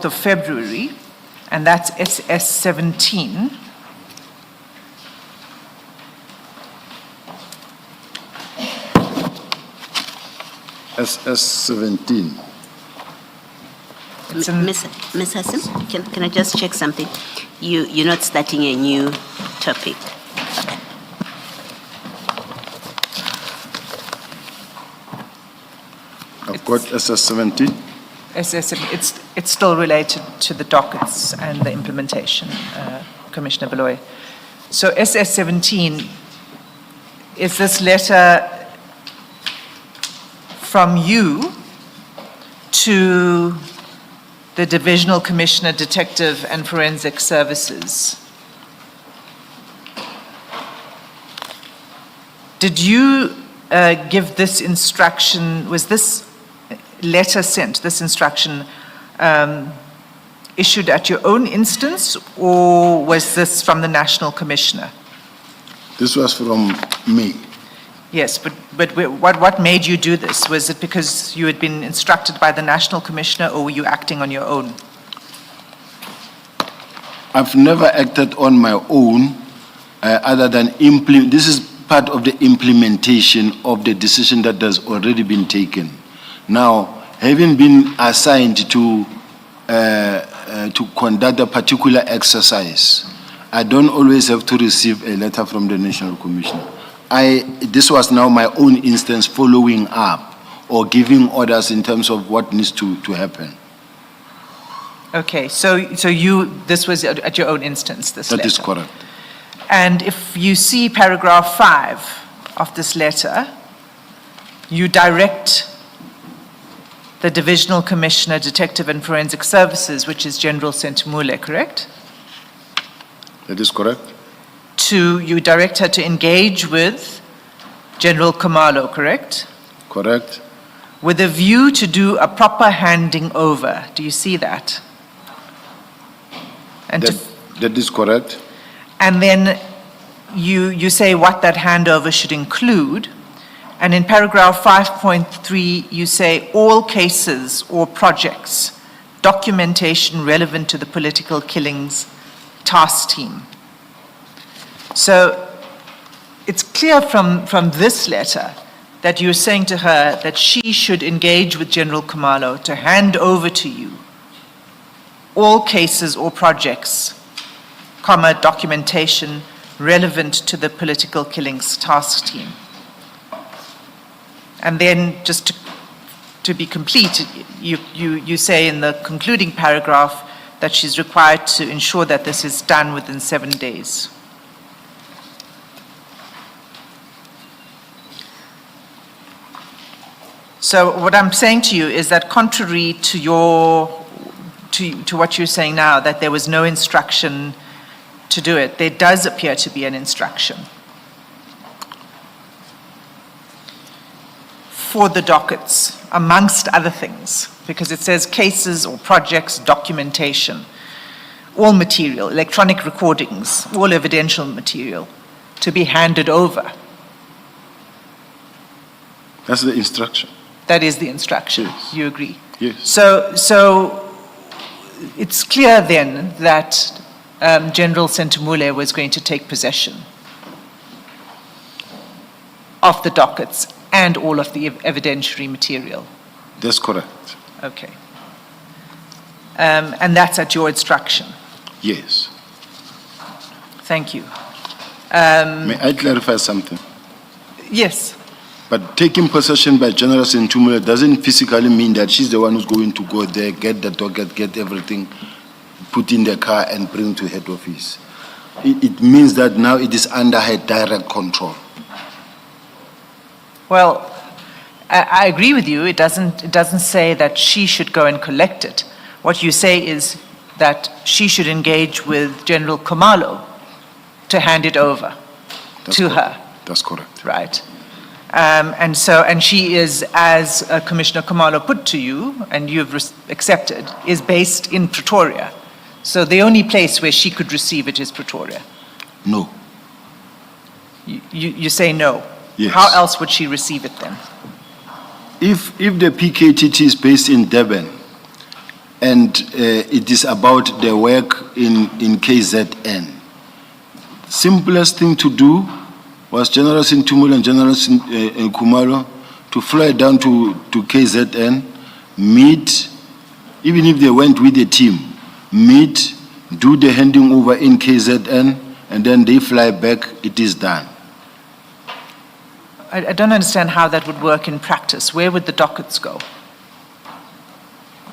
of February, and that's SS17. SS17. Ms. Hassan, can I just check something? You're not starting a new topic. Okay. I've got SS17. It's still related to the dockets and the implementation, Commissioner Beloy. So SS17 is this letter from you to the Divisional Commissioner, Detective and Forensic Services. Did you give this instruction, was this letter sent, this instruction issued at your own instance, or was this from the National Commissioner? This was from me. Yes, but what made you do this? Was it because you had been instructed by the National Commissioner, or were you acting on your own? I've never acted on my own other than this is part of the implementation of the decision that has already been taken. Now, having been assigned to conduct a particular exercise, I don't always have to receive a letter from the National Commissioner. This was now my own instance following up or giving orders in terms of what needs to happen. Okay, so this was at your own instance, this letter? That is correct. And if you see paragraph 5 of this letter, you direct the Divisional Commissioner, Detective and Forensic Services, which is General Sentumule, correct? That is correct. You direct her to engage with General Khumalo, correct? Correct. With a view to do a proper handing over. Do you see that? And that is correct. And then you say what that handover should include. And in paragraph 5.3, you say all cases or projects, documentation relevant to the political killings task team. So it's clear from this letter that you're saying to her that she should engage with General Khumalo to hand over to you all cases or projects, documentation relevant to the political killings task team. And then just to be complete, you say in the concluding paragraph that she's required to ensure that this is done within 7 days. So what I'm saying to you is that contrary to what you're saying now, that there was no instruction to do it, there does appear to be an instruction for the dockets, amongst other things, because it says cases or projects, documentation, all material, electronic recordings, all evidential material to be handed over. That's the instruction. That is the instruction. Yes. You agree? Yes. So it's clear then that General Sentumule was going to take possession of the dockets and all of the evidentiary material. That's correct. Okay. And that's at your instruction? Yes. Thank you. May I clarify something? Yes. But taking possession by General Sentumule doesn't physically mean that she's the one who's going to go there, get the docket, get everything, put in the car and bring to head office. It means that now it is under her direct control. Well, I agree with you. It doesn't say that she should go and collect it. What you say is that she should engage with General Khumalo to hand it over to her. That's correct. Right. And she is, as Commissioner Khumalo put to you, and you've accepted, is based in Pretoria. So the only place where she could receive it is Pretoria. No. You say no. Yes. How else would she receive it then? If the PKTT is based in Durban, and it is about the work in KZN. Simplest thing to do was General Sintumule and General Khumalo to fly down to KZN, meet, even if they went with the team, meet, do the handing over in KZN, and then they fly back, it is done. I don't understand how that would work in practice. Where would the dockets go?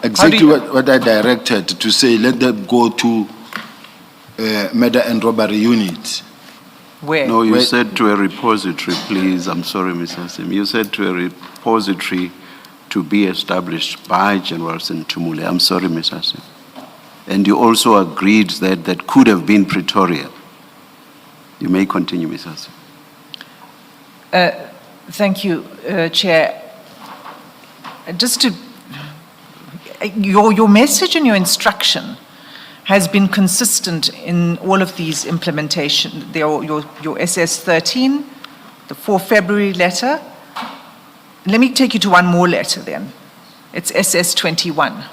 Exactly what I directed to say, let them go to murder and robbery unit. Where? No, you Where- said to a repository, please. I'm sorry, Mr. Sim. You said to a repository to be established by General Sintumule. I'm sorry, Mr. Sim. And you also agreed that that could have been Pretoria. You may continue, Mr. Sim. Thank you, Chair. Just to, your message and your instruction has been consistent in all of these implementation, your SS13, the 4 February letter. Let me take you to one more letter then. It's SS21.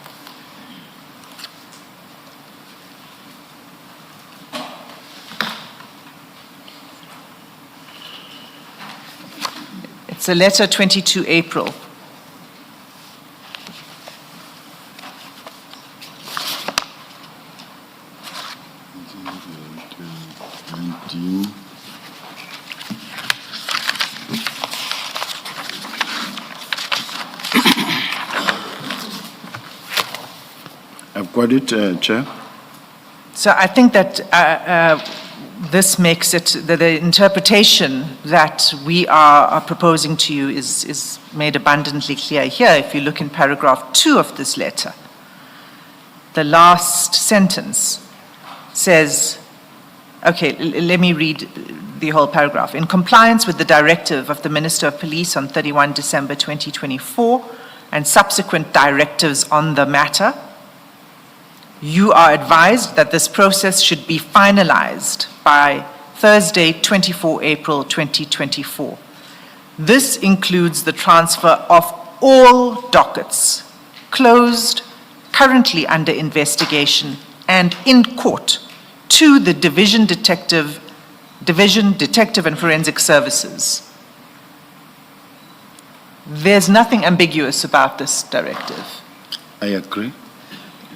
It's a letter 22 April. I've got it, Chair. So I think that this makes it, the interpretation that we are proposing to you is made abundantly clear here. If you look in paragraph 2 of this letter, the last sentence says, okay, let me read the whole paragraph. In compliance with the directive of the Minister of Police on 31 December 2024 and subsequent directives on the matter, you are advised that this process should be finalized by Thursday, 24 April 2024. This includes the transfer of all dockets, closed, currently under investigation, and in court, to the Division Detective and Forensic Services. There's nothing ambiguous about this directive. I agree.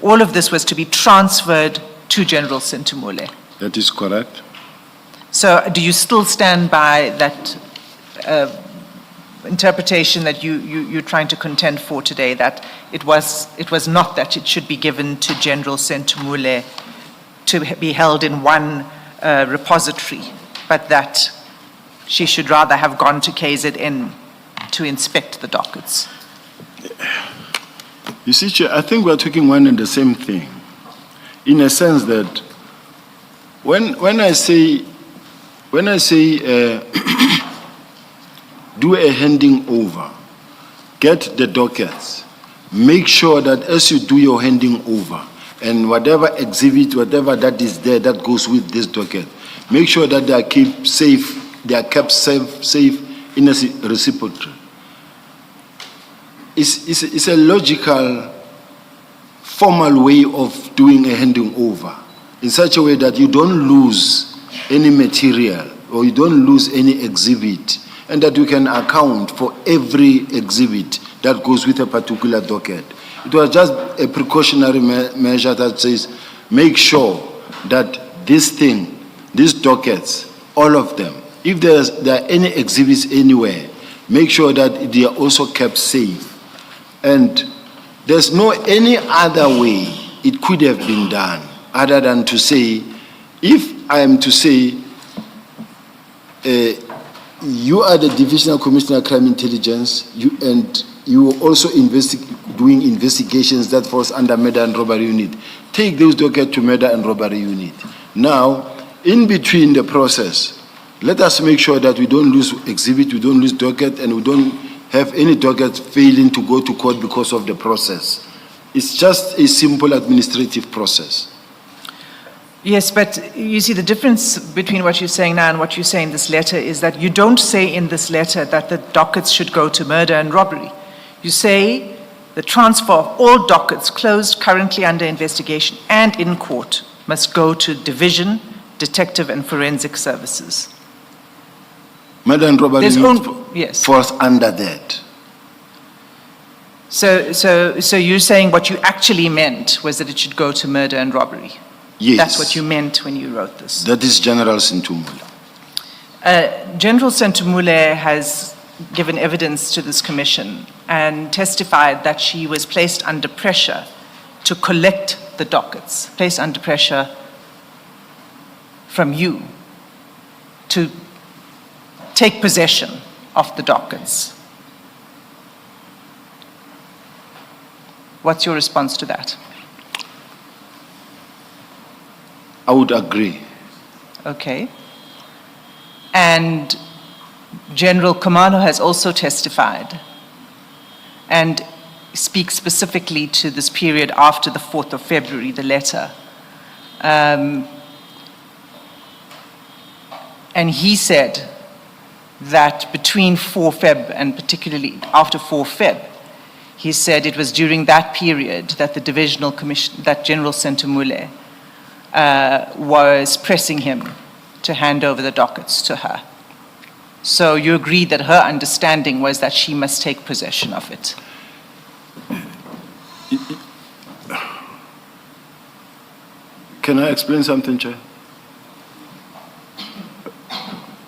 All of this was to be transferred to General Sintumule. That is correct. So do you still stand by that interpretation that you're trying to contend for today, that it was not that it should be given to General Sintumule to be held in one repository, but that she should rather have gone to KZN to inspect the dockets? You see, Chair, I think we're talking one and the same thing, in a sense that when I say do a handing over, get the dockets, make sure that as you do your handing over, and whatever exhibit, whatever that is there that goes with this docket, make sure that they are kept safe in a repository. It's a logical, formal way of doing a handing over in such a way that you don't lose any material or you don't lose any exhibit, and that you can account for every exhibit that goes with a particular docket. It was just a precautionary measure that says, make sure that these dockets, all of them, if there are any exhibits anywhere, make sure that they are also kept safe. And there's no any other way it could have been done other than to say, if I am to say, you are the Divisional Commissioner of Crime Intelligence, and you are also doing investigations that falls under Murder and Robbery Unit. Take those dockets to Murder and Robbery Unit. Now, in between the process, let us make sure that we don't lose exhibit, we don't lose docket, and we don't have any docket failing to go to court because of the process. It's just a simple administrative process. Yes, but you see the difference between what you're saying now and what you say in this letter is that you don't say in this letter that the dockets should go to murder and robbery. You say the transfer of all dockets closed currently under investigation and in court must go to Division, Detective and Forensic Services. Madam robbery Yes. falls under that. So you're saying what you actually meant was that it should go to murder and robbery? Yes. That's what you meant when you wrote this? That is General Sintumula. General Sentumule has given evidence to this commission and testified that she was placed under pressure to collect the dockets, placed under pressure from you to take possession of the dockets. What's your response to that? I would agree. Okay. And General Khumalos has also testified and speaks specifically to this period after the 4th of February, the letter. And he said that between 4 Feb and particularly after 4 Feb, he said it was during that period that the divisional commission, that General Sentumule was pressing him to hand over the dockets to her. So you agreed that her understanding was that she must take possession of it. Can I explain something, Chair?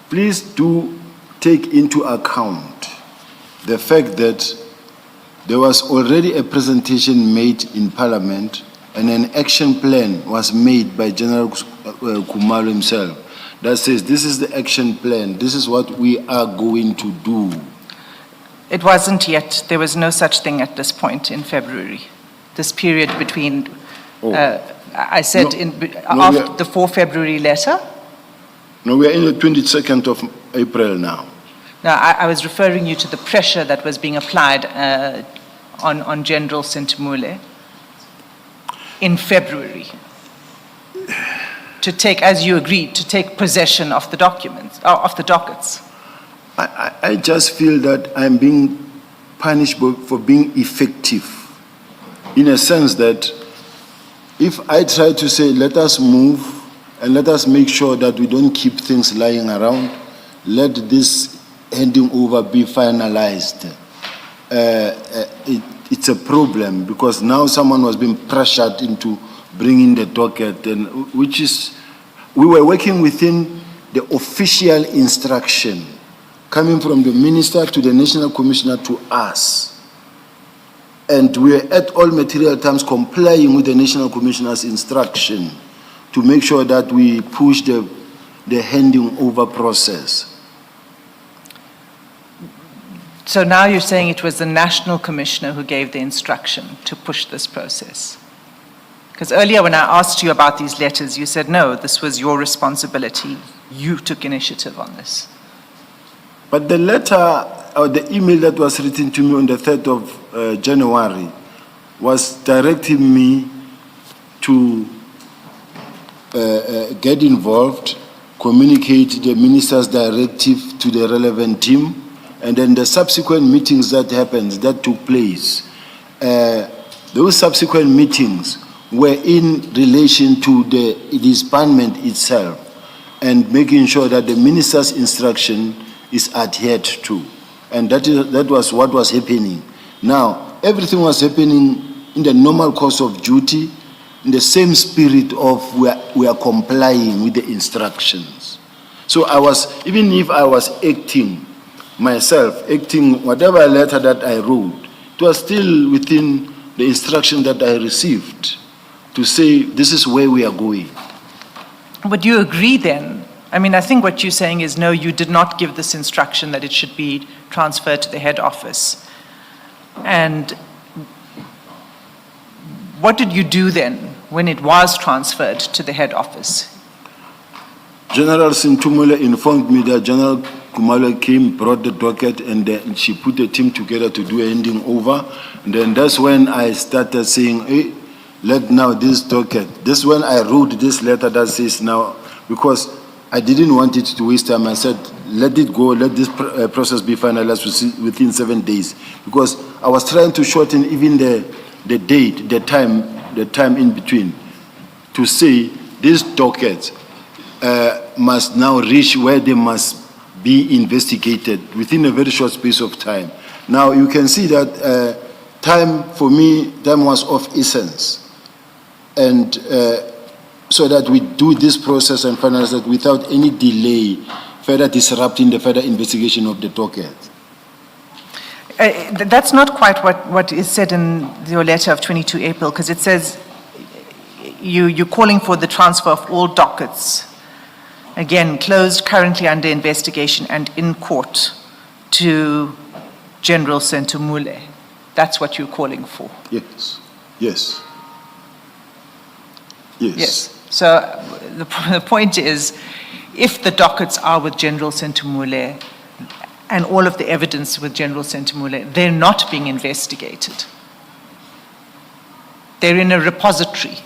Please do take into account the fact that there was already a presentation made in Parliament and an action plan was made by General Khumalos himself that says this is the action plan, this is what we are going to do. It wasn't yet. There was no such thing at this point in February. This period between, I said after the 4 February letter. No, we are in the 22nd of April now. Now, I was referring you to the pressure that was being applied on General Sentumule in February to take, as you agreed, to take possession of the documents, of the dockets. I just feel that I'm being punished for being effective, in a sense that if I try to say, let us move and let us make sure that we don't keep things lying around, let this handing over be finalized, it's a problem because now someone was being pressured into bringing the docket, and which is, we were working within the official instruction coming from the minister to the national commissioner to us. And we are at all material times complying with the national commissioner's instruction to make sure that we push the handing over process. So now you're saying it was the national commissioner who gave the instruction to push this process? Because earlier when I asked you about these letters, you said, no, this was your responsibility. You took initiative on this. But the letter or the email that was written to me on the 3rd of January was directing me to get involved, communicate the minister's directive to the relevant team, and then the subsequent meetings that happened, that took place. Those subsequent meetings were in relation to the disbandment itself and making sure that the minister's instruction is adhered to. And that was what was happening. Now, everything was happening in the normal course of duty, in the same spirit of we are complying with the instructions. So I was, even if I was acting myself, whatever letter that I wrote, it was still within the instruction that I received to say this is where we are going. But you agree then? I mean, I think what you're saying is, no, you did not give this instruction that it should be transferred to the head office. And what did you do then when it was transferred to the head office? General Sentumule informed me that General Khumalos came, brought the docket, and then she put the team together to do a handing over. And then that's when I started saying, hey, let now this docket. This when I wrote this letter that says now, because I didn't want it to waste time. I said, let it go, let this process be finalized within 7 days. Because I was trying to shorten even the date, the time in between, to say these dockets must now reach where they must be investigated within a very short space of time. Now you can see that time, for me, time was of essence. And so that we do this process and finalize it without any delay, further disrupting the further investigation of the docket. That's not quite what is said in your letter of 22 April, because it says you're calling for the transfer of all dockets, again, closed, currently under investigation and in court, to General Sentumule. That's what you're calling for. Yes, yes. Yes. Yes. So the point is, if the dockets are with General Sentumule and all of the evidence with General Sentumule, they're not being investigated. They're in a repository.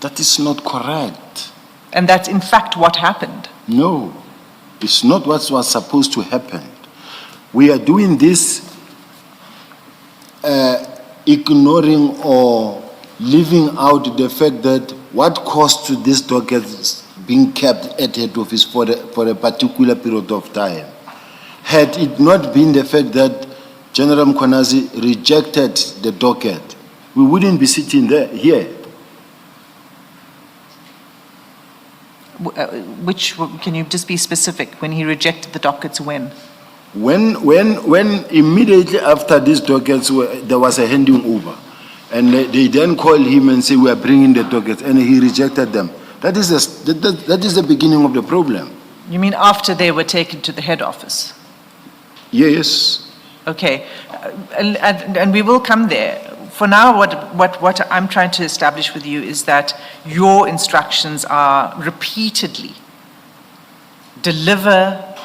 That is not correct. And that's in fact what happened. No, it's not what was supposed to happen. We are doing this ignoring or leaving out the fact that what caused to this docket being kept at head office for a particular period of time. Had it not been the fact that General Mkhwanazi rejected the docket, we wouldn't be sitting here. Which, can you just be specific? When he rejected the dockets, when? When immediately after these dockets, there was a handing over. And they then called him and say, we are bringing the dockets, and he rejected them. That is the beginning of the problem. You mean after they were taken to the head office? Yes. Okay, and we will come there. For now, what I'm trying to establish with you is that your instructions are repeatedly deliver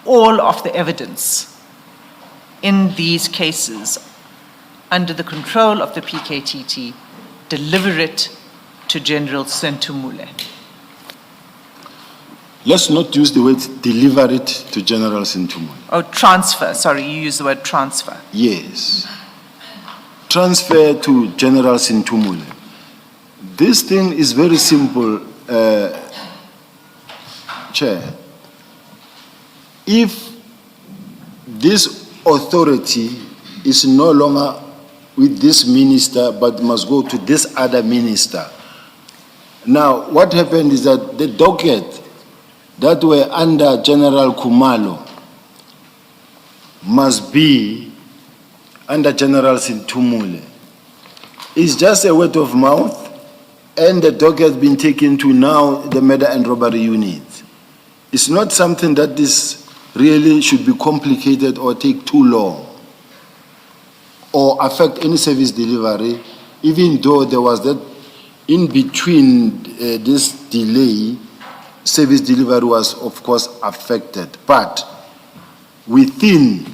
all of the evidence in these cases under the control of the PKTT, deliver it to General Sentumule. Let's not use the word deliver it to General Sentumule. Oh, transfer, sorry, you use the word transfer. Yes. Transfer to General Sentumule. This thing is very simple, Chair. If this authority is no longer with this minister, but must go to this other minister. Now, what happened is that the docket that were under General Khumalo must be under General Sentumule. It's just a word of mouth, and the docket has been taken to now the murder and robbery unit. It's not something that is really should be complicated or take too long, or affect any service delivery, even though there was that in between this delay, service delivery was of course affected. But within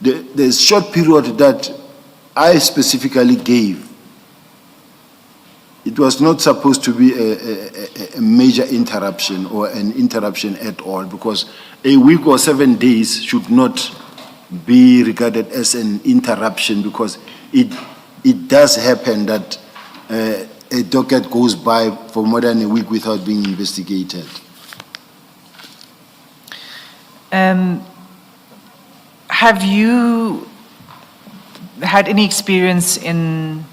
the short period that I specifically gave, it was not supposed to be a major interruption or an interruption at all, because a week or 7 days should not be regarded as an interruption, because it does happen that a docket goes by for more than a week without being investigated. Have you had any experience in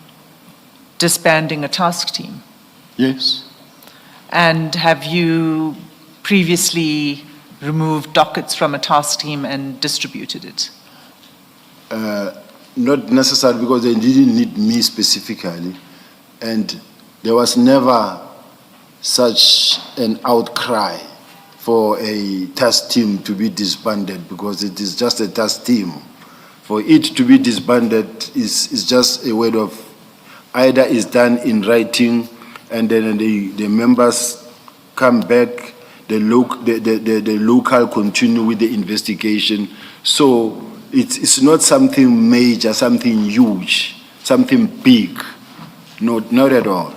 disbanding a task team? Yes. And have you previously removed dockets from a task team and distributed it? Not necessarily, because they didn't need me specifically. And there was never such an outcry for a task team to be disbanded, because it is just a task team. For it to be disbanded is just a word of either is done in writing, and then the members come back, the local continue with the investigation. So it's not something major, something huge, something big. No, not at all.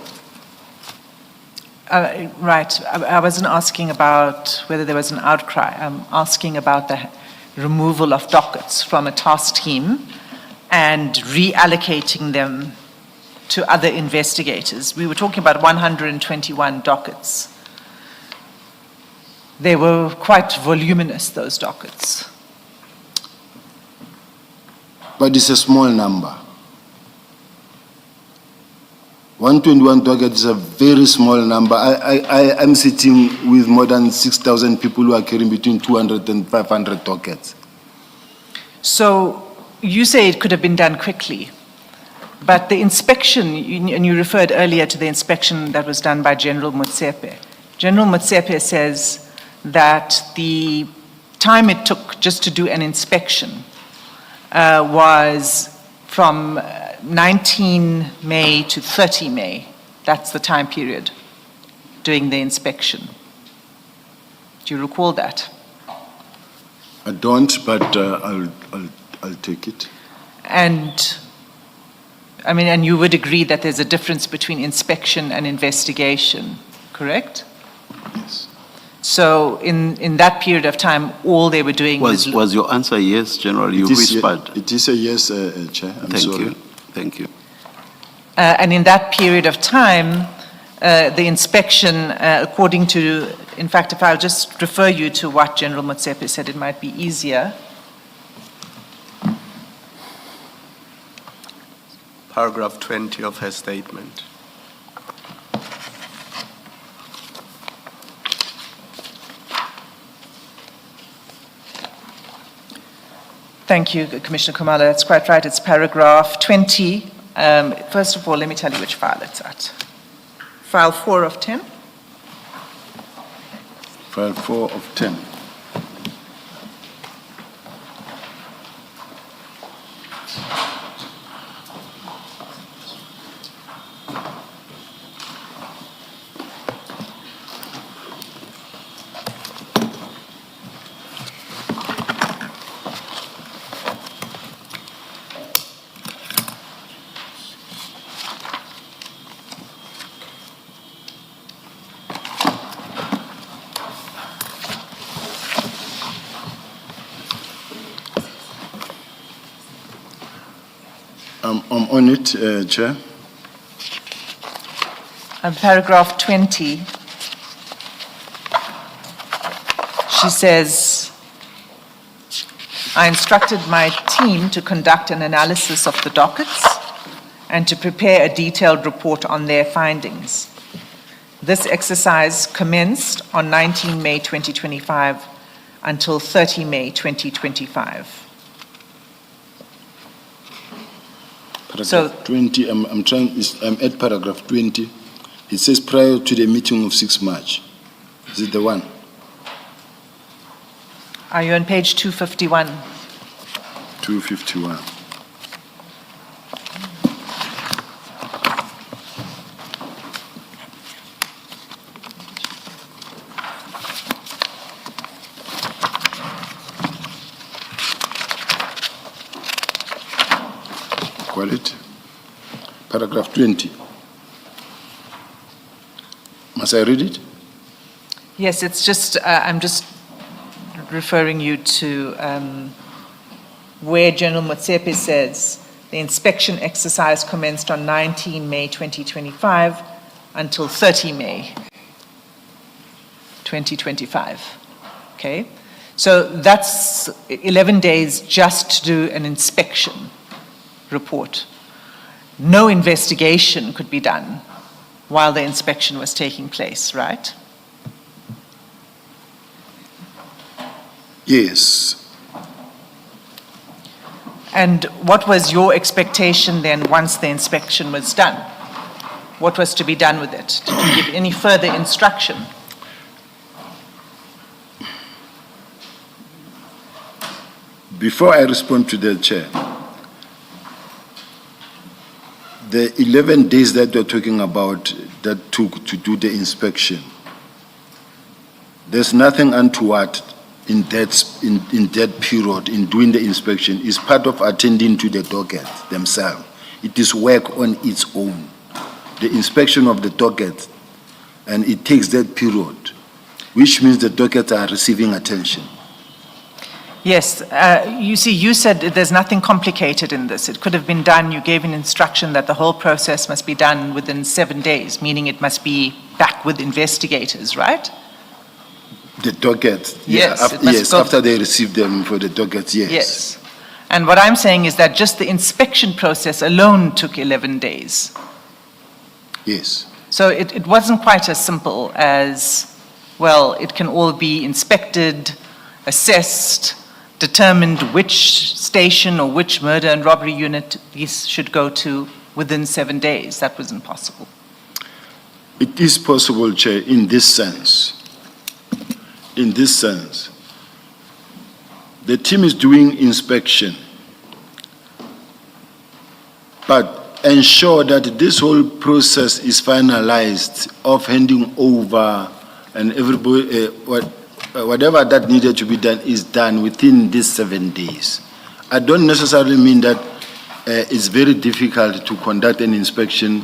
Right. I wasn't asking about whether there was an outcry. I'm asking about the removal of dockets from a task team and reallocating them to other investigators. We were talking about 121 dockets. They were quite voluminous, those dockets. But it's a small number. 121 dockets is a very small number. I'm sitting with more than 6,000 people who are carrying between 200 and 500 dockets. So you say it could have been done quickly, but the inspection, and you referred earlier to the inspection that was done by General Motsepe. General Motsepe says that the time it took just to do an inspection was from 19 May to 30 May. That's the time period doing the inspection. Do you recall that? I don't, but I'll take it. And, I mean, and you would agree that there's a difference between inspection and investigation, correct? Yes. So in that period of time, all they were doing Was your answer yes, General? You whispered. It is a yes, Chair. I'm Thank sorry. you. Thank you. And in that period of time, the inspection, according to, in fact, if I'll just refer you to what General Motsepe said, it might be easier. Paragraph 20 of her statement. Thank you, Commissioner Khumalo. That's quite right. It's paragraph 20. First of all, let me tell you which file it's at. File 4 of 10. File 4 of 10. I'm on it, Chair. Paragraph 20, she says, I instructed my team to conduct an analysis of the dockets and to prepare a detailed report on their findings. This exercise commenced on 19 May 2025 until 30 May 2025. Paragraph 20, I'm at paragraph 20. It says prior to the meeting of 6 March. Is it the one? Are you on page 251? 251. Got it? Paragraph 20. Must I read it? Yes, it's just, I'm just referring you to where General Motsepe says the inspection exercise commenced on 19 May 2025 until 30 May 2025. Okay? So that's 11 days just to do an inspection report. No investigation could be done while the inspection was taking place, right? Yes. And what was your expectation then once the inspection was done? What was to be done with it? Did you give any further instruction? Before I respond to the Chair, the 11 days that we're talking about that took to do the inspection, there's nothing untoward in that period in doing the inspection. It's part of attending to the docket themselves. It is work on its own. The inspection of the docket and it takes that period, which means the dockets are receiving attention. Yes, you see, you said there's nothing complicated in this. It could have been done, you gave an instruction that the whole process must be done within 7 days, meaning it must be back with investigators, right? The dockets, Yes, yeah, it must yes, go- after they receive them for the dockets, yes. Yes. And what I'm saying is that just the inspection process alone took 11 days. Yes. So it wasn't quite as simple as, well, it can all be inspected, assessed, determined which station or which murder and robbery unit these should go to within 7 days. That was impossible. It is possible, Chair, in this sense. In this sense, the team is doing inspection, but ensure that this whole process is finalized of handing over and everybody, whatever that needed to be done is done within these 7 days. I don't necessarily mean that it's very difficult to conduct an inspection.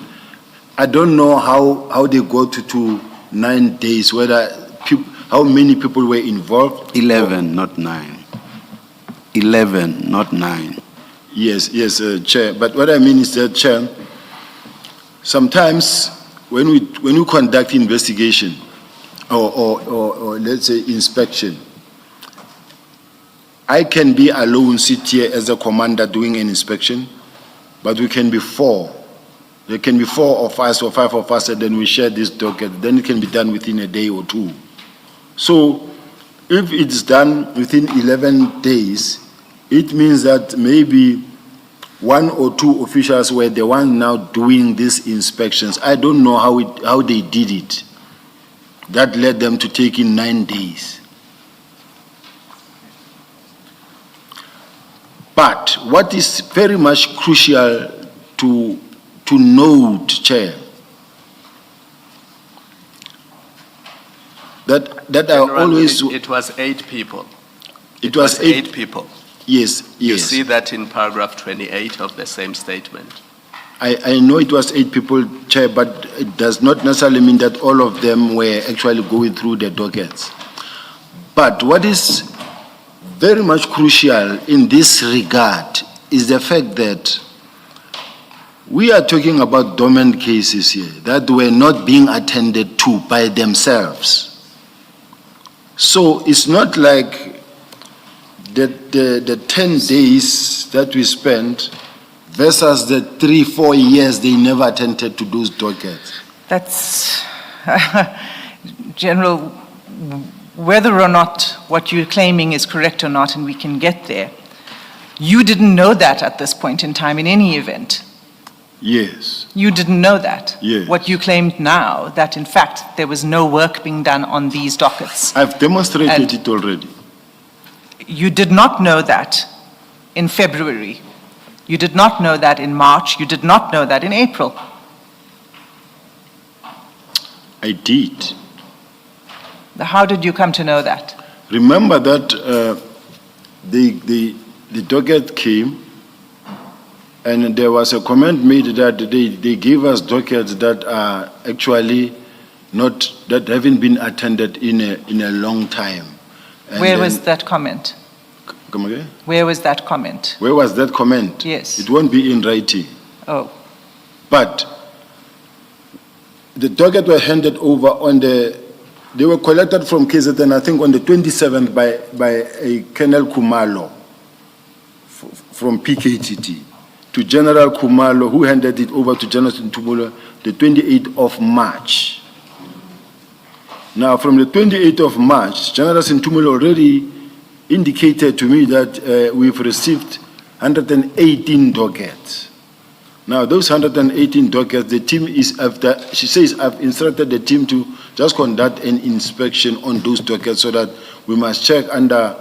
I don't know how they go to 9 days, how many people were involved. 11, not 9. 11, not 9. Yes, Chair. But what I mean is that, Chair, sometimes when we conduct investigation or let's say inspection, I can be alone, sit here as a commander doing an inspection, but we can be 4. There can be 4 of us or 5 of us, and then we share this docket. Then it can be done within a day or 2. So if it's done within 11 days, it means that maybe 1 or 2 officials were the ones now doing these inspections. I don't know how they did it. That led them to take in 9 days. But what is very much crucial to note, Chair, that I General, always... It was 8 people. It was 8 people. Yes, You yes. see that in paragraph 28 of the same statement. I know it was 8 people, Chair, but it does not necessarily mean that all of them were actually going through the dockets. But what is very much crucial in this regard is the fact that we are talking about dormant cases here that were not being attended to by themselves. So it's not like the 10 days that we spent versus the 3-4 years they never attended to those dockets. That's, General, whether or not what you're claiming is correct or not, and we can get there, you didn't know that at this point in time in any event. Yes. You didn't know that. Yes. What you claimed now, that in fact there was no work being done on these dockets. I've demonstrated And- it already. You did not know that in February. You did not know that in March. You did not know that in April. I did. How did you come to know that? Remember that the docket came, and there was a comment made that they gave us dockets that are actually not, that haven't been attended in a long time. And Where then- was that comment? Come again? Where was that comment? Where was that comment? Yes. It won't be in writing. Oh, But the docket were handed over they were collected from KZN, I think on the 27th by a Colonel Khumalo from PKTT to General Khumalo, who handed it over to General Ntumula the 28th of March. Now, from the 28th of March, General Ntumula already indicated to me that we've received 118 dockets. Now, those 118 dockets, the team is after, she says, I've instructed the team to just conduct an inspection on those dockets so that we must check under,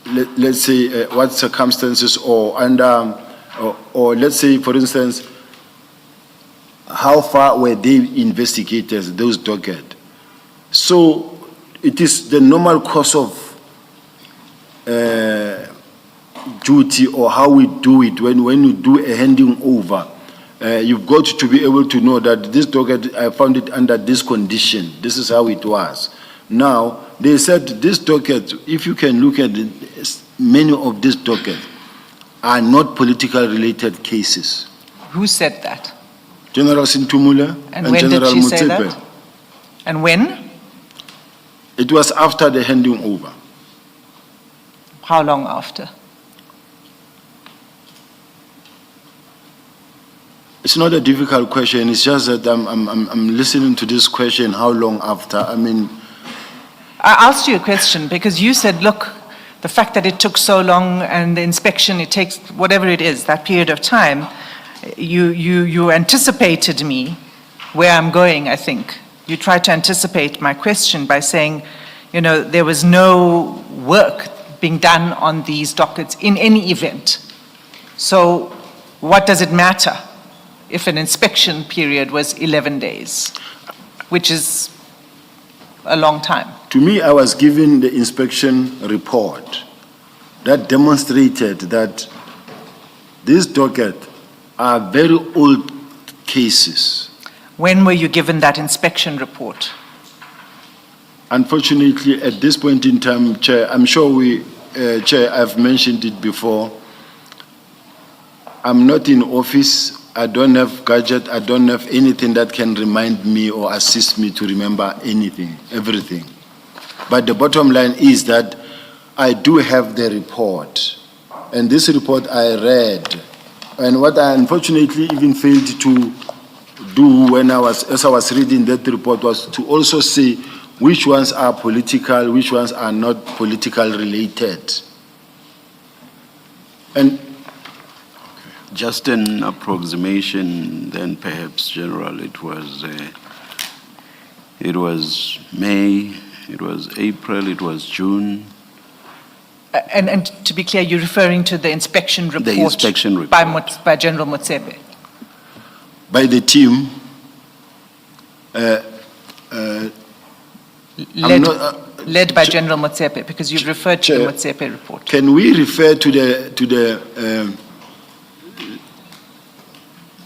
let's say, what circumstances or under, or let's say, for instance, how far were they investigators, those dockets. So it is the normal course of duty or how we do it when we do a handing over. you've got to be able to know that this docket, I found it under this condition. This is how it was. Now, they said this docket, if you can look at it, many of these dockets are not political related cases. Who said that? General Sintumule And and when did General she say Motsepe. that? And when? It was after the handing over. How long after? It's not a difficult question. It's just that I'm listening to this question. How long after? I mean, I asked you a question because you said, look, the fact that it took so long and the inspection, it takes whatever it is, that period of time, you anticipated me where I'm going, I think. You tried to anticipate my question by saying, you know, there was no work being done on these dockets in any event. So what does it matter if an inspection period was 11 days, which is a long time? to me, I was given the inspection report that demonstrated that these dockets are very old cases. When were you given that inspection report? Unfortunately, at this point in time, Chair, I'm sure Chair, I've mentioned it before. I'm not in office. I don't have gadget. I don't have anything that can remind me or assist me to remember anything, everything. But the bottom line is that I do have the report. And this report I read. And what I unfortunately even failed to do as I was reading that report was to also say which ones are political, which ones are not political related. And Just an approximation, then perhaps, General, it was May, it was April, it was June. And to be clear, you're referring to the inspection report? The inspection report. By General Motsepe? by the team, Led by General Motsepe, because you've referred to the Chair, Motsepe report. can we refer to the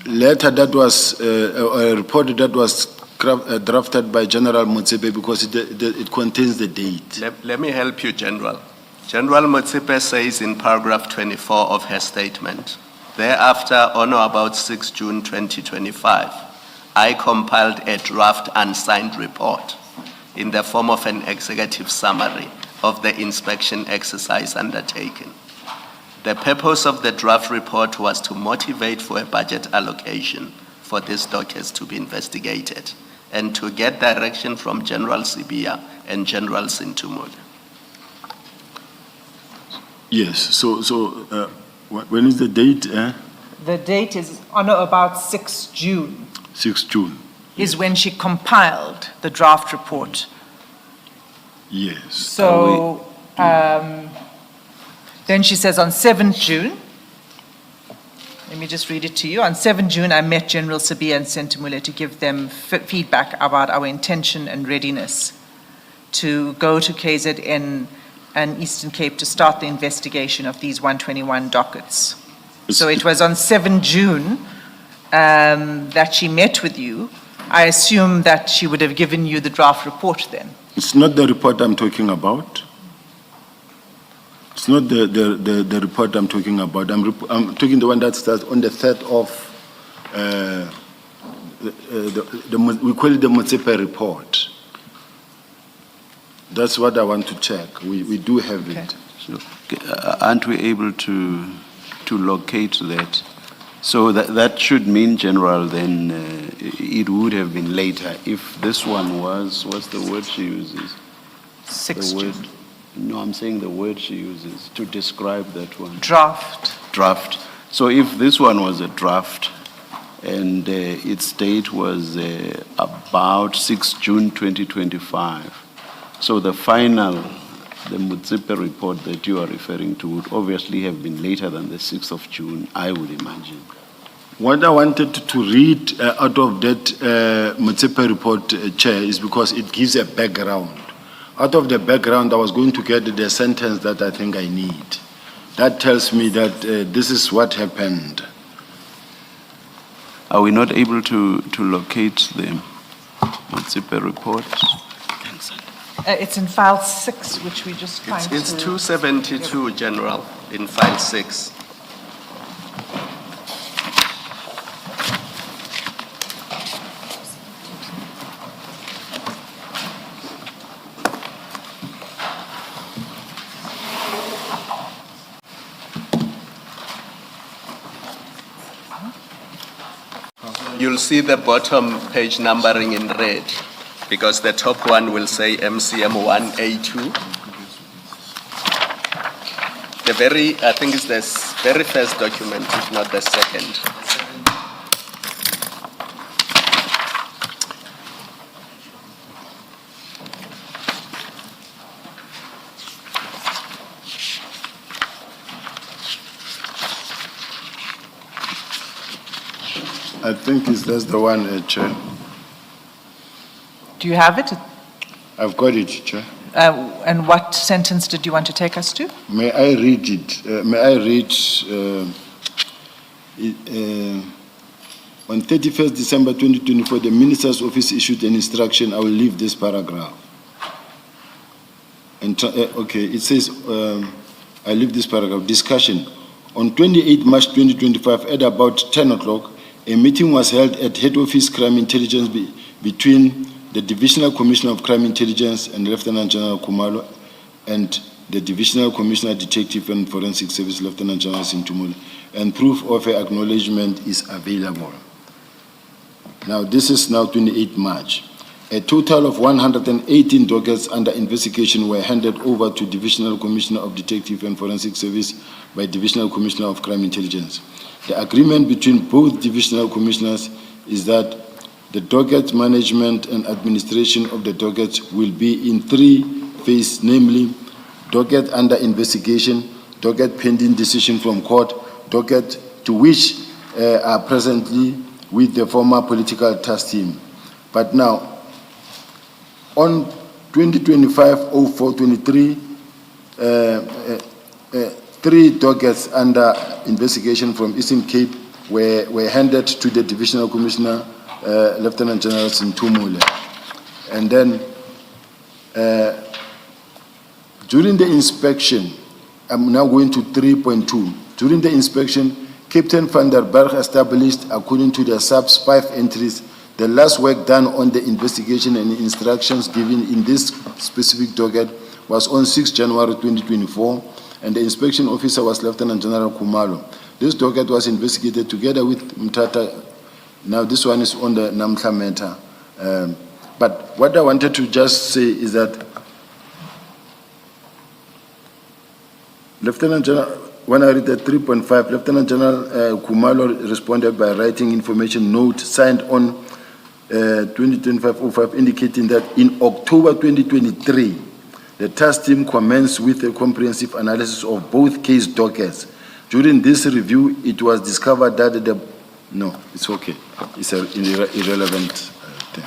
letter that was, a report that was drafted by General Motsepe because it contains the date? Let me help you, General. General Motsepe says in paragraph 24 of her statement, thereafter, on or about 6 June 2025, I compiled a draft unsigned report in the form of an executive summary of the inspection exercise undertaken. The purpose of the draft report was to motivate for a budget allocation for these dockets to be investigated and to get direction from General Sibiya and General Sintumule. Yes, so when is the date? The date is on or about 6 June, 6 June. is when she compiled the draft report. Yes. So then she says on 7th June, let me just read it to you. On 7 June, I met General Sibiya and Sintumule to give them feedback about our intention and readiness to go to KZN and Eastern Cape to start the investigation of these 121 dockets. So it was on 7 June that she met with you. I assume that she would have given you the draft report then. It's not the report I'm talking about. It's not the report I'm talking about. I'm talking the one that starts on the 3rd of, we call it the Motsepe report. That's what I want to check. We do have it. So, aren't we able to locate that? So that should mean, General, then it would have been later if this one was, what's the word she uses? 6 The June. word, no, I'm saying the word she uses to describe that one. Draft. Draft. So if this one was a draft and its date was about 6 June 2025, so the final, the Motsepe report that you are referring to would obviously have been later than the 6th of June, I would imagine. What I wanted to read out of that Motsepe report, Chair, is because it gives a background. Out of the background, I was going to get the sentence that I think I need. That tells me that this is what happened. Are we not able to locate the Motsepe report? It's in file 6, which we just trying It's to... 272, General, in file 6. You'll see the bottom page numbering in red, because the top one will say MCM 1A2. I think it's the very first document, if not the second. I think that's the one, Chair. Do you have it? I've got it, Chair. And what sentence did you want to take us to? May I read it? May I read on 31st December 2024, the Minister's Office issued an instruction. I will leave this paragraph. And okay, it says, I leave this paragraph. Discussion. On 28 March 2025, at about 10 o'clock, a meeting was held at Head Office Crime Intelligence between the Divisional Commissioner of Crime Intelligence and Lieutenant General Khumalos and the Divisional Commissioner Detective and Forensic Service Lieutenant General Sintumule, and proof of acknowledgement is available. Now, this is now 28 March. A total of 118 dockets under investigation were handed over to Divisional Commissioner of Detective and Forensic Service by Divisional Commissioner of Crime Intelligence. The agreement between both divisional commissioners is that the docket management and administration of the dockets will be in 3 phases, namely docket under investigation, docket pending decision from court, docket to which are presently with the former political task team. But now, on 2025-04-23, 3 dockets under investigation from Eastern Cape were handed to the Divisional Commissioner, Lieutenant General Sintumule. And then, during the inspection, I'm now going to 3.2. During the inspection, Captain van der Berg established, according to the subs 5 entries, the last work done on the investigation and instructions given in this specific docket was on 6 January 2024, and the inspection officer was Lieutenant General Khumalos. This docket was investigated together with Mtata. Now this one is on the Namhla matter. But what I wanted to just say is that Lieutenant General, when I read the 3.5, Lieutenant General Khumalos responded by writing information note signed on 2025-05 indicating that in October 2023, the task team commenced with a comprehensive analysis of both case dockets. During this review, it was discovered that no, it's okay. It's an irrelevant thing.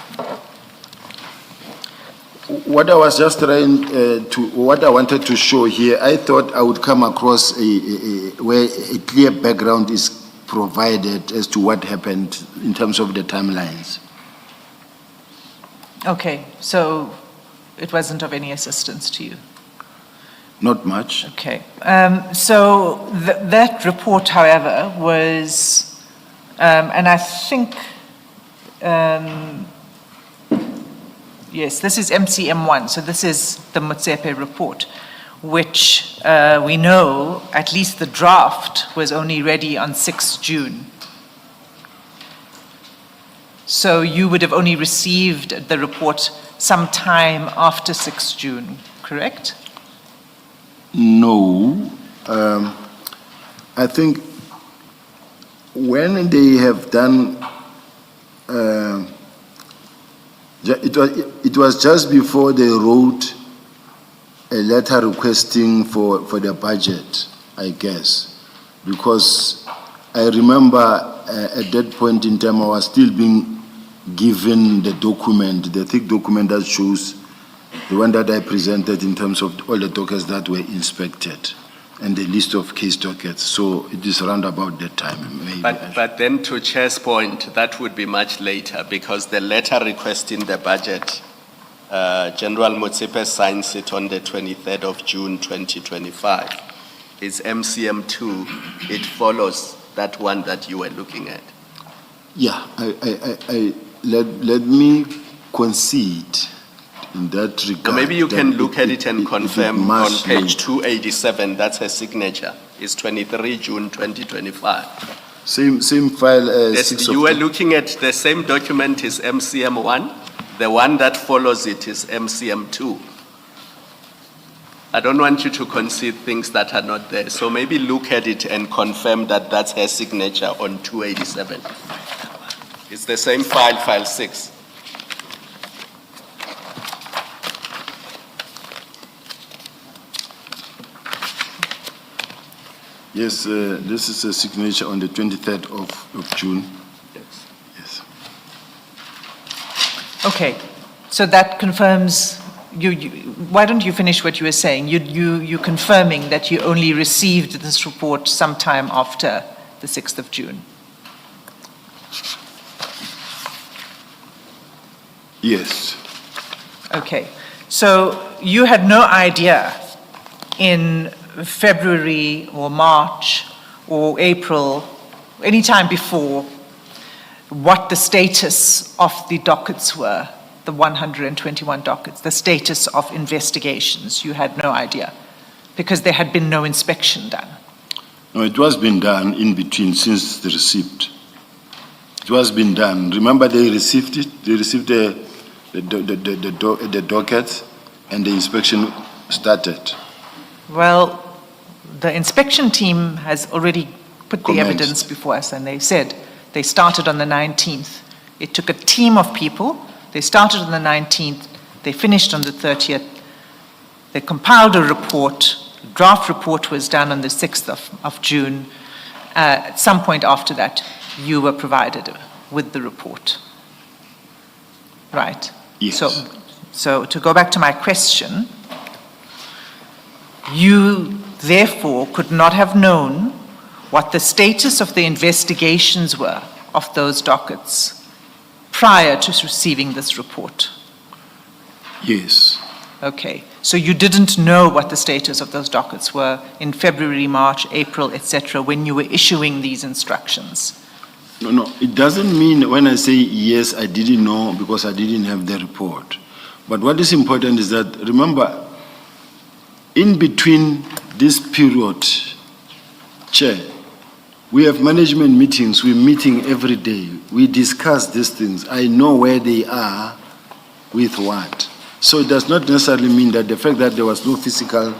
What I was just trying what I wanted to show here, I thought I would come across where a clear background is provided as to what happened in terms of the timelines. Okay, so it wasn't of any assistance to you? Not much. Okay. So that report, however, was, and I think, yes, this is MCM1, so this is the Motsepe report, which we know, at least the draft, was only ready on 6 June. So you would have only received the report sometime after 6 June, correct? No. I think when they have done, it was just before they wrote a letter requesting for the budget, I guess, because I remember at that point in time I was still being given the document, the thick document that shows the one that I presented in terms of all the dockets that were inspected. and the list of case dockets. So it is around about that time, maybe. But then to Chair's point, that would be much later because the letter requesting the budget, General Motsepe signs it on the 23rd of June 2025. It's MCM2. It follows that one that you were looking at. Yeah, let me concede in that regard. So maybe you can look at it and it confirm on must page be- 287, that's her signature. It's 23 June 2025. Same file as Yes, 6 you were October. looking at the same document is MCM1. The one that follows it is MCM2. I don't want you to concede things that are not there. So maybe look at it and confirm that that's her signature on 287. It's the same file, file 6. Yes, this is a signature on the 23rd of June. Yes. Yes. Okay, so that confirms, why don't you finish what you were saying? You're confirming that you only received this report sometime after the 6th of June. Yes. Okay, so you had no idea in February or March or April, any time before, what the status of the dockets were, the 121 dockets, the status of investigations. You had no idea because there had been no inspection done. No, it was been done in between since the receipt. It was been done. Remember, they received it. They received the docket, and the inspection started. Well, the inspection team has already put the Commenced. evidence before us, and they said they started on the 19th. It took a team of people. They started on the 19th. They finished on the 30th. They compiled a report. A draft report was done on the 6th of June. At some point after that, you were provided with the report. Right? Yes. So to go back to my question, you therefore could not have known what the status of the investigations were of those dockets prior to receiving this report. Yes. Okay, so you didn't know what the status of those dockets were in February, March, April, etc., when you were issuing these instructions. No, it doesn't mean when I say yes, I didn't know because I didn't have the report. But what is important is that, remember, in between this period, Chair, we have management meetings, we're meeting every day. We discuss these things. I know where they are with what. So it does not necessarily mean that the fact that there was no physical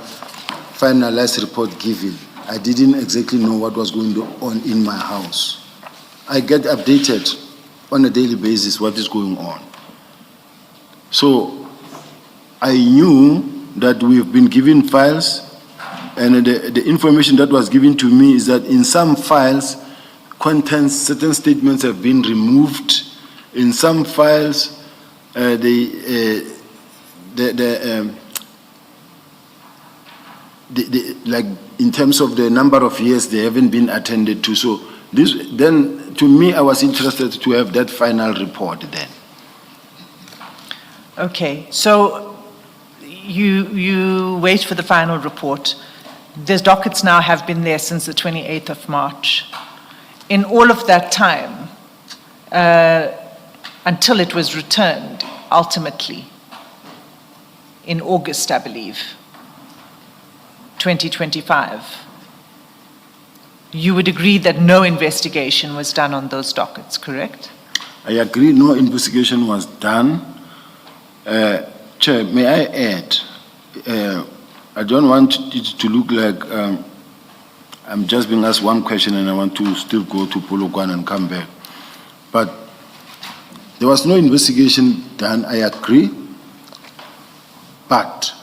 finalized report given, I didn't exactly know what was going on in my house. I get updated on a daily basis what is going on. So I knew that we've been given files, and the information that was given to me is that in some files, certain statements have been removed. In some files, like in terms of the number of years, they haven't been attended to. So this, then, to me, I was interested to have that final report then. Okay, so you wait for the final report. These dockets now have been there since the 28th of March. In all of that time, until it was returned, ultimately, in August, I believe, 2025, you would agree that no investigation was done on those dockets, correct? I agree, no investigation was done. Chair, may I add, I don't want it to look like I'm just being asked one question and I want to still go to Polokwane and come back. But there was no investigation done, I agree. But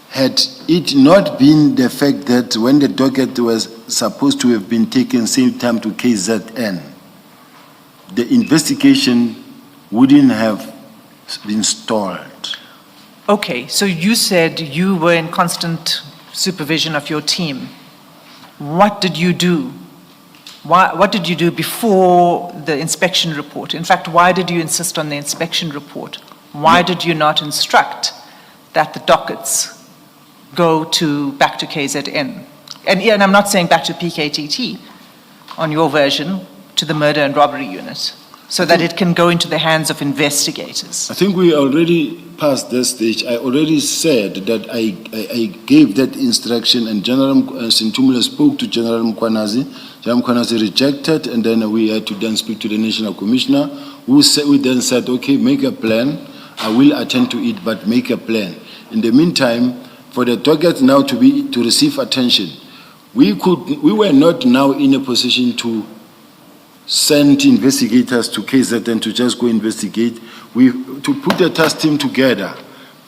had it not been the fact that when the docket was supposed to have been taken same time to KZN, the investigation wouldn't have been stalled. Okay, so you said you were in constant supervision of your team, what did you do? What did you do before the inspection report? In fact, why did you insist on the inspection report? Why did you not instruct that the dockets go back to KZN? And I'm not saying back to PKTT on your version, to the murder and robbery unit, so that it can go into the hands of investigators. I think we already passed that stage. I already said that I gave that instruction, and General Sintumula spoke to General Mkwanazi. General Mkwanazi rejected, and then we had to then speak to the National Commissioner, who then said, okay, make a plan. I will attend to it, but make a plan. In the meantime, for the docket now to receive attention, we were not now in a position to send investigators to KZN to just go investigate. To put a task team together.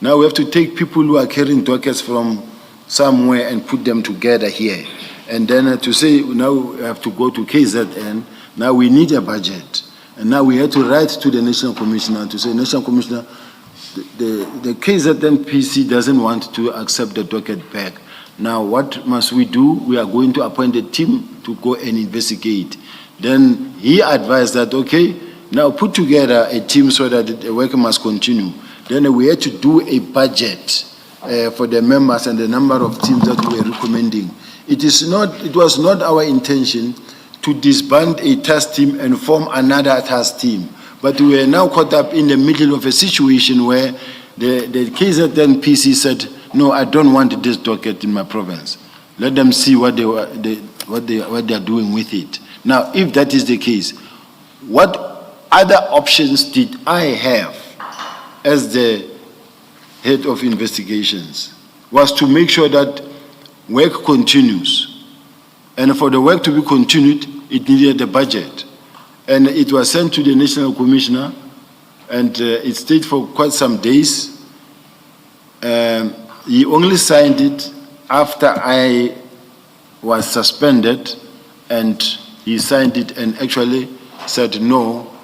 Now we have to take people who are carrying dockets from somewhere and put them together here. And then to say, now we have to go to KZN, now we need a budget. And now we have to write to the National Commissioner to say, National Commissioner, the KZN PC doesn't want to accept the docket back. Now what must we do? We are going to appoint a team to go and investigate. Then he advised that, okay, now put together a team so that the work must continue. Then we had to do a budget for the members and the number of teams that we were recommending. It was not our intention to disband a task team and form another task team. But we were now caught up in the middle of a situation where the KZN PC said, no, I don't want this docket in my province. Let them see what they are doing with it. Now, if that is the case, what other options did I have as the head of investigations? Was to make sure that work continues. And for the work to be continued, it needed a budget. And it was sent to the National Commissioner, and it stayed for quite some days. He only signed it after I was suspended, and he signed it and actually said, no,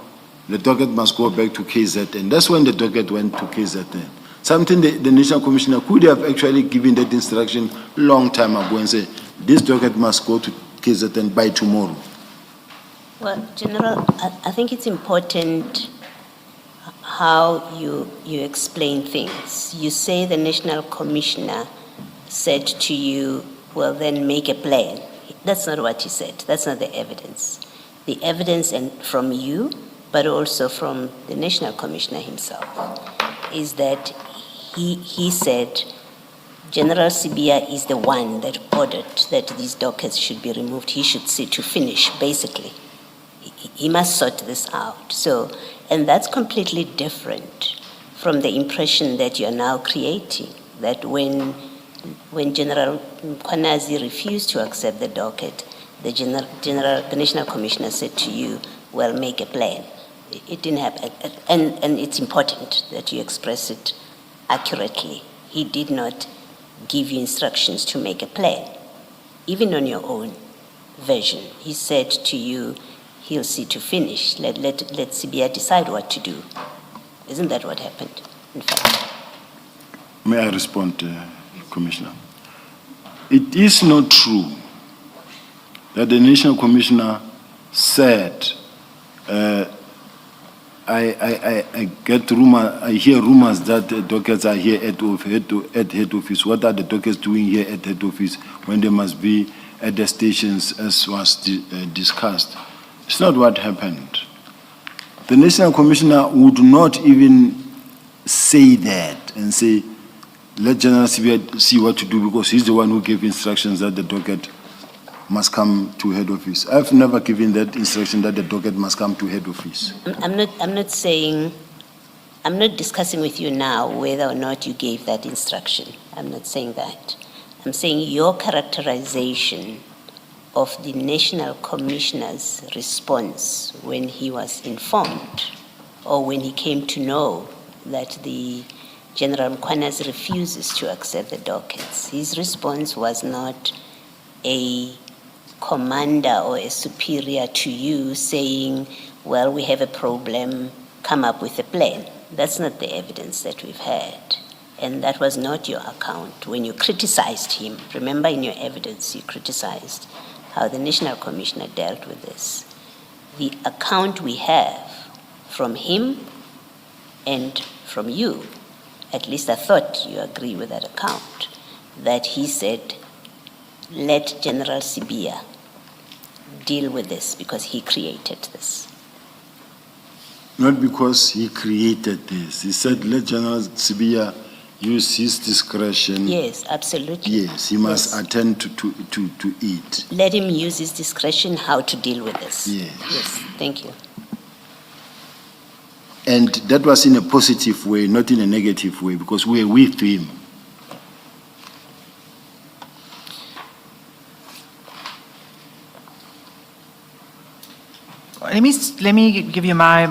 the docket must go back to KZN. That's when the docket went to KZN. Something the National Commissioner could have actually given that instruction long time ago and say, this docket must go to KZN by tomorrow. Well, General, I think it's important how you explain things. You say the National Commissioner said to you, well, then make a plan. That's not what he said. That's not the evidence. The evidence from you, but also from the National Commissioner himself, is that he said General Sibiya is the one that ordered that these dockets should be removed. He should see to finish, basically. He must sort this out. So, and that's completely different from the impression that you're now creating, that when General Mkwanazi refused to accept the docket, the National Commissioner said to you, well, make a plan. It didn't happen. And it's important that you express it accurately. He did not give you instructions to make a plan, even on your own version. He said to you, he'll see to finish. Let Sibiya decide what to do. Isn't that what happened, in fact? May I respond, Commissioner? It is not true that the National Commissioner said, I get rumor. I hear rumors that the dockets are here at head office. What are the dockets doing here at head office when they must be at the stations, as was discussed? It's not what happened. The National Commissioner would not even say that and say, let General Sibiya see what to do, because he's the one who gave instructions that the docket must come to head office. I've never given that instruction that the docket must come to head office. I'm not discussing with you now whether or not you gave that instruction. I'm not saying that. I'm saying your characterization of the National Commissioner's response when he was informed or when he came to know that the General Mkwanazi refuses to accept the dockets. His response was not a commander or a superior to you saying, well, we have a problem, come up with a plan. That's not the evidence that we've had. and that was not your account. When you criticized him, remember in your evidence you criticized how the National Commissioner dealt with this. The account we have from him and from you, at least I thought you agree with that account, that he said, let General Sibiya deal with this because he created this. Not because he created this. He said, let General Sibiya use his discretion. Yes, absolutely. Yes, he must Yes. attend to it. Let him use his discretion how to deal with this. Yes. Yes, thank you. And that was in a positive way, not in a negative way, because we were with him. Let me give you my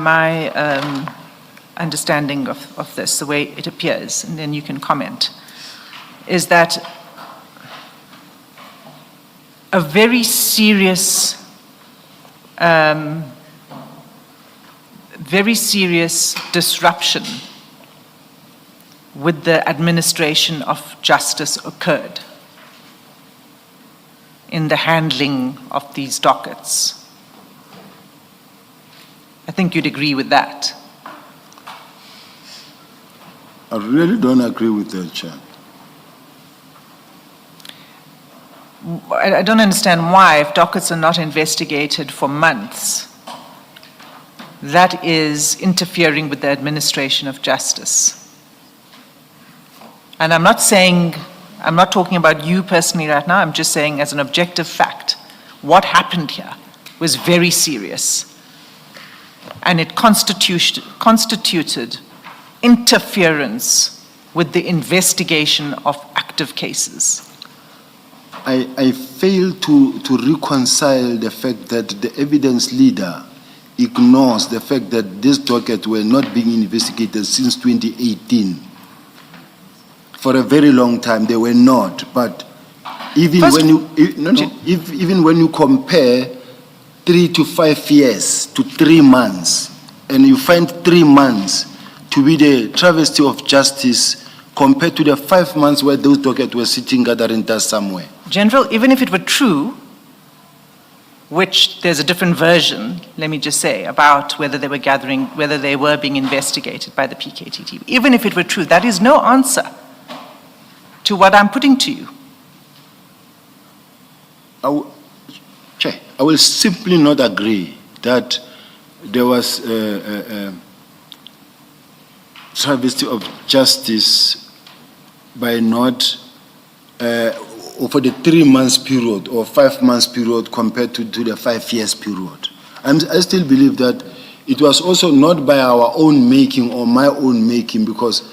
understanding of this, the way it appears, and then you can comment. Is that a very serious disruption with the administration of justice occurred in the handling of these dockets. I think you'd agree with that. I really don't agree with that, Chair. I don't understand why, if dockets are not investigated for months, that is interfering with the administration of justice. And I'm not talking about you personally right now, I'm just saying as an objective fact, what happened here was very serious. And it constituted interference with the investigation of active cases. I fail to reconcile the fact that the evidence leader ignores the fact that these dockets were not being investigated since 2018. For a very long time, they were not. But even even when you compare 3 to 5 years to 3 months, and you find 3 months to be the travesty of justice compared to the 5 months where those dockets were sitting gathering dust somewhere. General, even if it were true, which there's a different version, let me just say, about whether they were being investigated by the PKTT. Even if it were true, that is no answer to what I'm putting to you. I will simply not agree that there was a travesty of justice by not, for the 3 months period or 5 months period compared to the 5 years period. I still believe that it was also not by our own making or my own making, because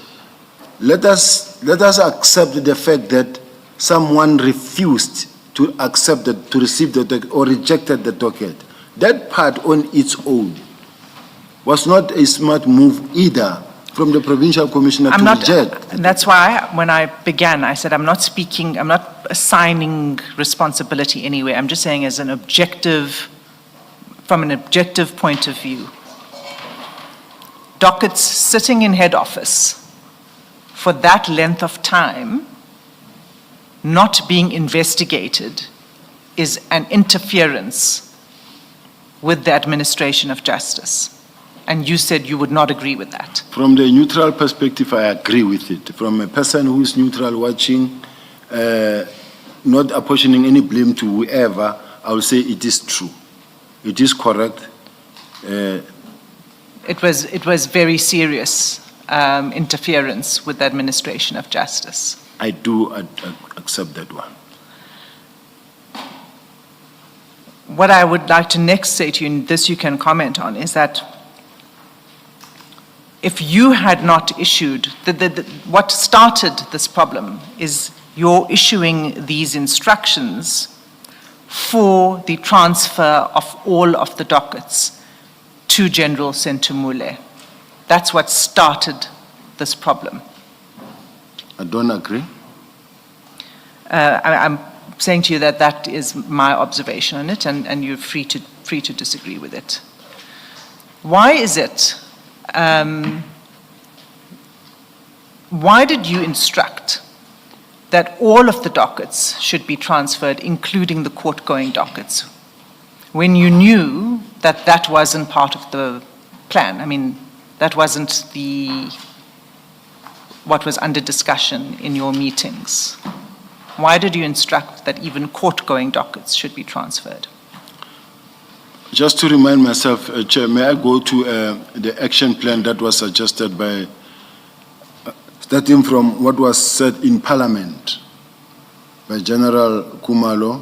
let us accept the fact that someone refused to accept that, to receive the docket or rejected the docket. That part on its own was not a smart move either from the provincial commissioner to reject. And that's why when I began, I said I'm not assigning responsibility anywhere. I'm just saying from an objective point of view. Dockets sitting in head office for that length of time not being investigated is an interference with the administration of justice. And you said you would not agree with that. From the neutral perspective, I agree with it. From a person who is neutral watching, not apportioning any blame to whoever, I will say it is true. It is correct. It was very serious interference with the administration of justice. I do accept that one. What I would like to next say to you, and this you can comment on, is that if you had not issued, what started this problem is your issuing these instructions for the transfer of all of the dockets to General Sentumule. That's what started this problem. I don't agree. I'm saying to you that that is my observation on it, and you're free to disagree with it. Why is it why did you instruct that all of the dockets should be transferred, including the court-going dockets, when you knew that that wasn't part of the plan? I mean, that wasn't what was under discussion in your meetings. Why did you instruct that even court-going dockets should be transferred? Just to remind myself, Chair, may I go to the action plan that was suggested by, starting from what was said in Parliament by General Khumalo,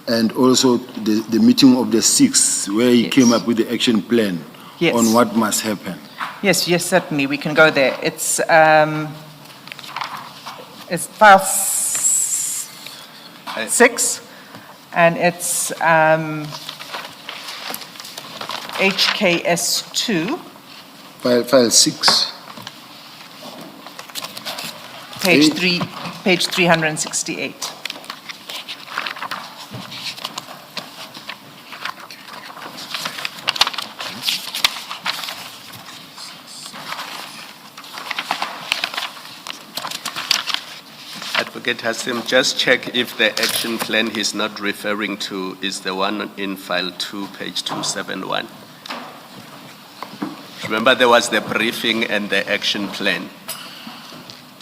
and also the meeting of the 6th, where he Yes. came up with the action plan Yes. on what must happen. Yes, certainly, we can go there. It's file 6, and it's HKS2, File 6. page Eight. 368. Advocate Hassim, just check if the action plan he's not referring to is the one in file 2, page 271. Remember, there was the briefing and the action plan.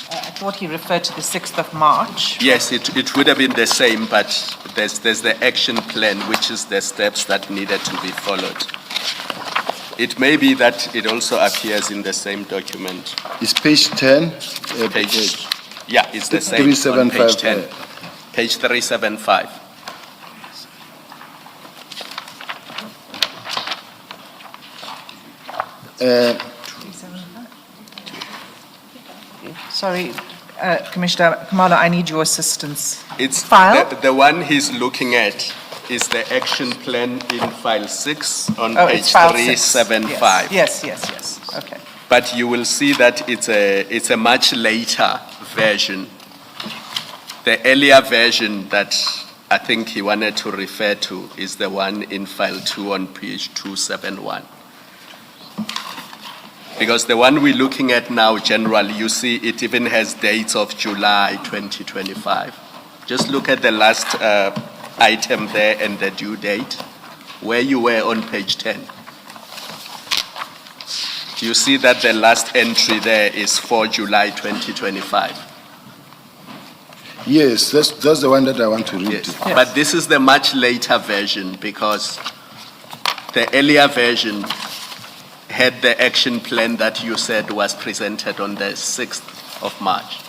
I thought he referred to the 6th of March. Yes, it would have been the same, but there's the action plan, which is the steps that needed to be followed. It may be that it also appears in the same document. It's page 10. Page, yeah, it's the same on 375, page 10. Page 375. Sorry, Commissioner Khumalo, I need your assistance. It's File? the one he's looking at is the action plan in file 6 on Oh, page it's file 6. 375. Yes. Okay. But you will see that it's a much later version. The earlier version that I think he wanted to refer to is the one in file 2 on page 271. Because the one we're looking at now, General, you see it even has dates of July 2025. Just look at the last item there and the due date, where you were on page 10. You see that the last entry there is for July 2025. Yes, that's the one that I want to read. Yes. But this is the much later version because the earlier version had the action plan that you said was presented on the 6th of March.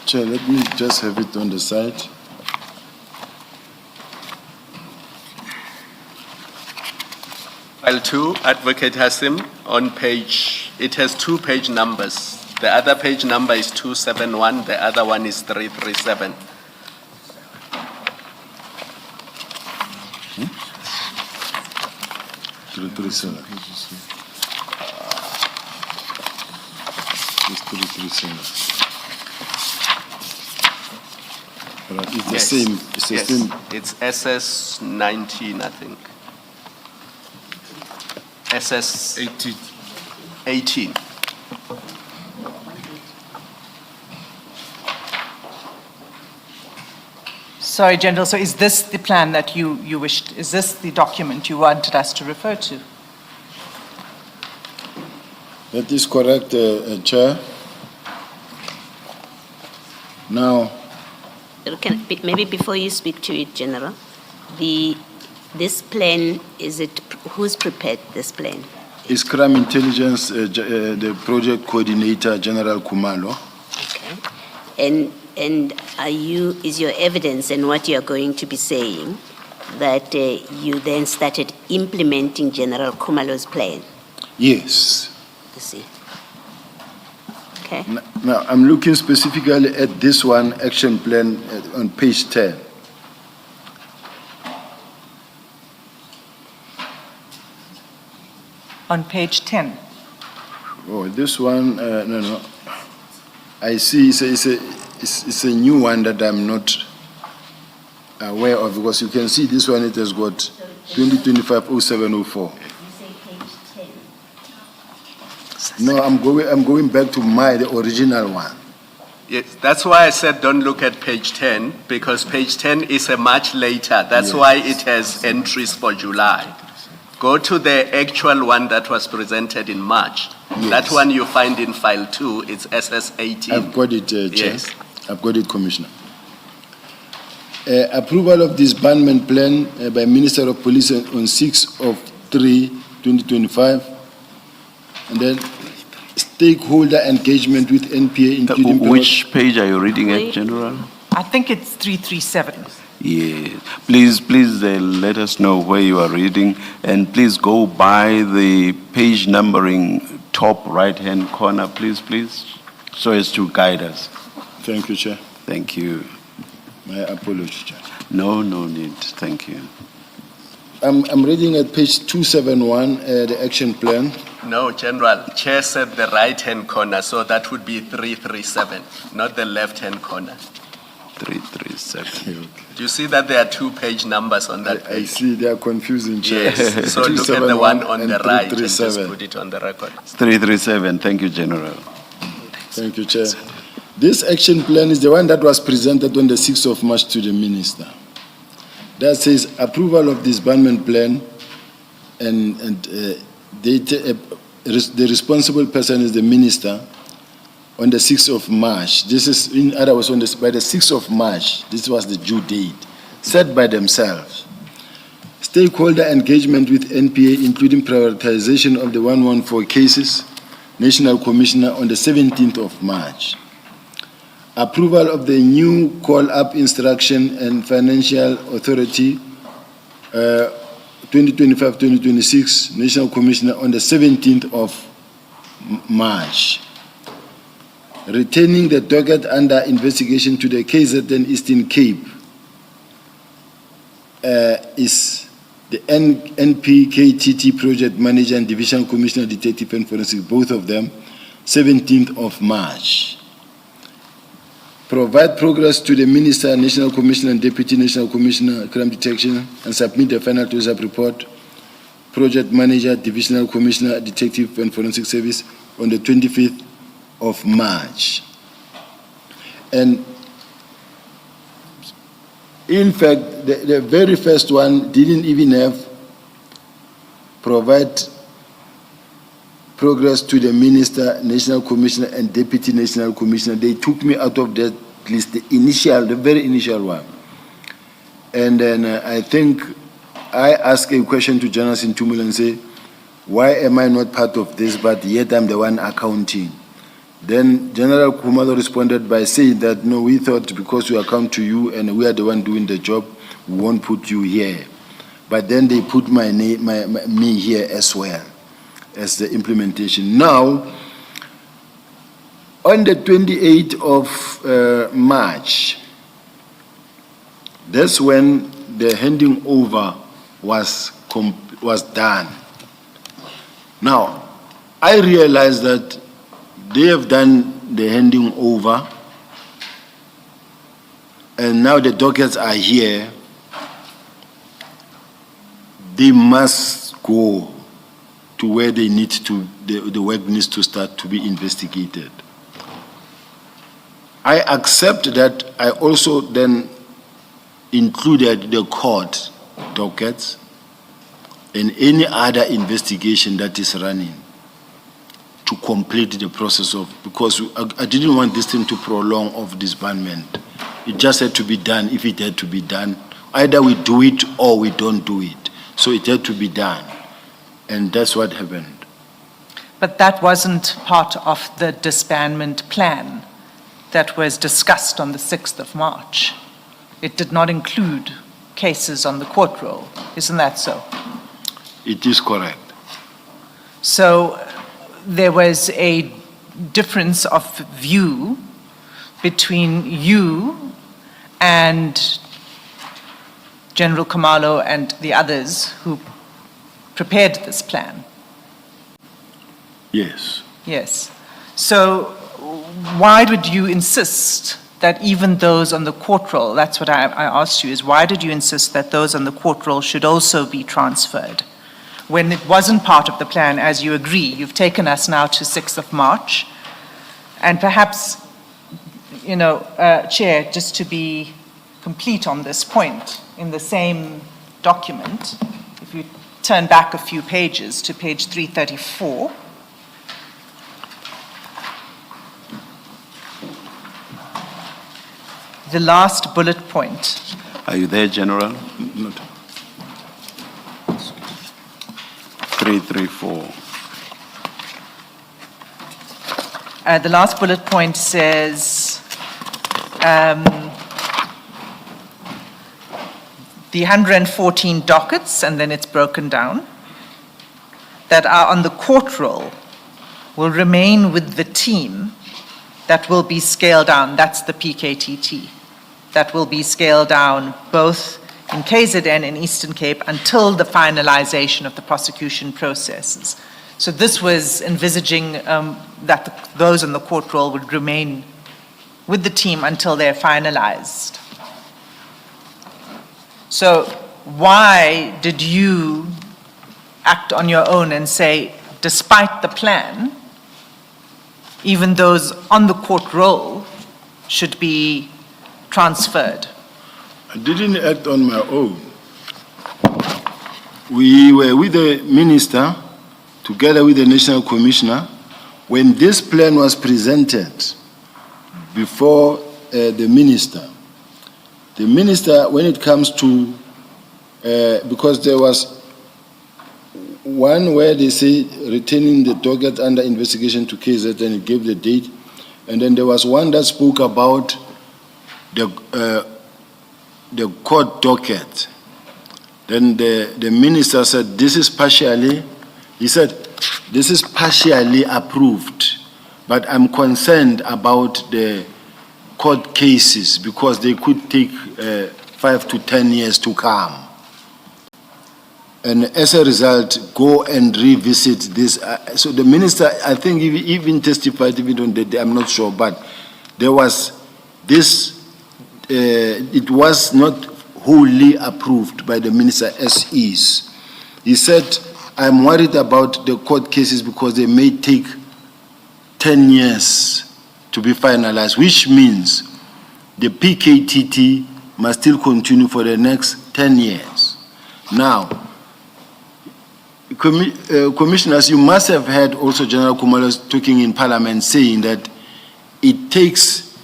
Chair, let me just have it on the side. File 2, Advocate Hassim, on page, it has 2 page numbers. The other page number is 271, the other one is 337. It's the Yes. same. It's the Yes. same. It's SS 19, I think. SS 18. Sorry, General, so is this the plan that you wished, is this the document you wanted us to refer to? That is correct, Chair. Now, Maybe before you speak to it, General, this plan, who's prepared this plan? is Crime Intelligence the project coordinator, General Khumalo? Okay. And is your evidence and what you're going to be saying that you then started implementing General Khumalo's plan? Yes. You see. Okay. Now, I'm looking specifically at this one, action plan on page 10. On page 10. Oh, this one, no. I see it's a new one that I'm not aware of, because you can see this one, it has got 2025-0704. You say page 10. No, I'm going back to the original one. Yes, that's why I said don't look at page 10, because page 10 is a much later. That's Yes. why it has entries for July. Go to the actual one that was presented in March. That Yes. one you find in file 2, it's SS 18. I've got it, Chair. Yes. I've got it, Commissioner. Approval of disbandment plan by Minister of Police on 6/3/2025. And then stakeholder engagement with NPA, including... Which page are you reading at, Wait. General? I think it's 337. Yeah, please, let us know where you are reading, and please go by the page numbering top right-hand corner, please, so as to guide us. Thank you, Chair. Thank you. My apology, Chair. No need, thank you. I'm reading at page 271, the action plan. No, General, Chair said the right-hand corner, so that would be 337, not the left-hand corner. 337. Do you see that there are 2 page numbers on that I page? see they are confusing, Chair. Yes, so look at the one on the right and just 337. put it on the record. 337, thank you, General. Thank you, Chair. This action plan is the one that was presented on the 6th of March to the Minister. That says approval of disbandment plan the responsible person is the Minister on the 6th of March. This is, in other words, by the 6th of March, this was the due date, set by themselves. Stakeholder engagement with NPA, including prioritization of the 114 cases, National Commissioner on the 17th of March. Approval of the new call-up instruction and financial authority 2025-2026 National Commissioner on the 17th of March. Retaining the docket under investigation to the KZN Eastern Cape is the NPKTT Project Manager and Division Commissioner, Detective and Forensic, both of them, 17th of March. Provide progress to the Minister, National Commissioner, and Deputy National Commissioner, Crime Detection, and submit the final close-up report, Project Manager, Divisional Commissioner, Detective and Forensic Service, on the 25th of March. And in fact, the very first one didn't even have provide progress to the Minister, National Commissioner, and Deputy National Commissioner. They took me out of that list, the very initial one. And then I think I asked a question to General Sintumula and say, why am I not part of this, but yet I'm the one accounting? Then General Khumalos responded by saying that, no, we thought because we account to you and we are the one doing the job, we won't put you here. But then they put my name, me here as well as the implementation. Now, on the 28th of March, that's when the handing over was done. Now, I realized that they have done the handing over, and now the dockets are here. They must go to where they need to, the work needs to start to be investigated. I accept that. I also then included the court dockets and any other investigation that is running to complete the process of, because I didn't want this thing to prolong of disbandment. It just had to be done if it had to be done. Either we do it or we don't do it. So it had to be done. And that's what happened. But that wasn't part of the disbandment plan that was discussed on the 6th of March. It did not include cases on the court roll. Isn't that so? It is correct. So there was a difference of view between you and General Khumalos and the others who prepared this plan. Yes. Yes. So why would you insist that even those on the court roll, that's what I asked you, is why did you insist that those on the court roll should also be transferred? when it wasn't part of the plan, as you agree. You've taken us now to 6th of March. And perhaps, Chair, just to be complete on this point, in the same document, if you turn back a few pages to page 334, the last bullet point. Are you there, General? Not. 334. The last bullet point says the 114 dockets, and then it's broken down, that are on the court roll will remain with the team that will be scaled down. That's the PKTT. That will be scaled down both in KZN and Eastern Cape until the finalization of the prosecution processes. So this was envisaging that those on the court roll would remain with the team until they're finalized. So why did you act on your own and say, despite the plan, even those on the court roll should be transferred? I didn't act on my own. We were with the minister, together with the National Commissioner, when this plan was presented before the minister. The minister, when it comes to, because there was one where they say retaining the docket under investigation to KZ, and it gave the date, and then there was one that spoke about the court docket. Then the minister said, this is partially, he said, this is partially approved, but I'm concerned about the court cases because they could take 5 to 10 years to come. And as a result, go and revisit this. So the minister, I think, he even testified, even on the day, I'm not sure, but there was this, it was not wholly approved by the minister as is. He said, I'm worried about the court cases because they may take 10 years to be finalized, which means the PKTT must still continue for the next 10 years. Now, commissioners, you must have heard also General Khumalos talking in Parliament saying that it takes,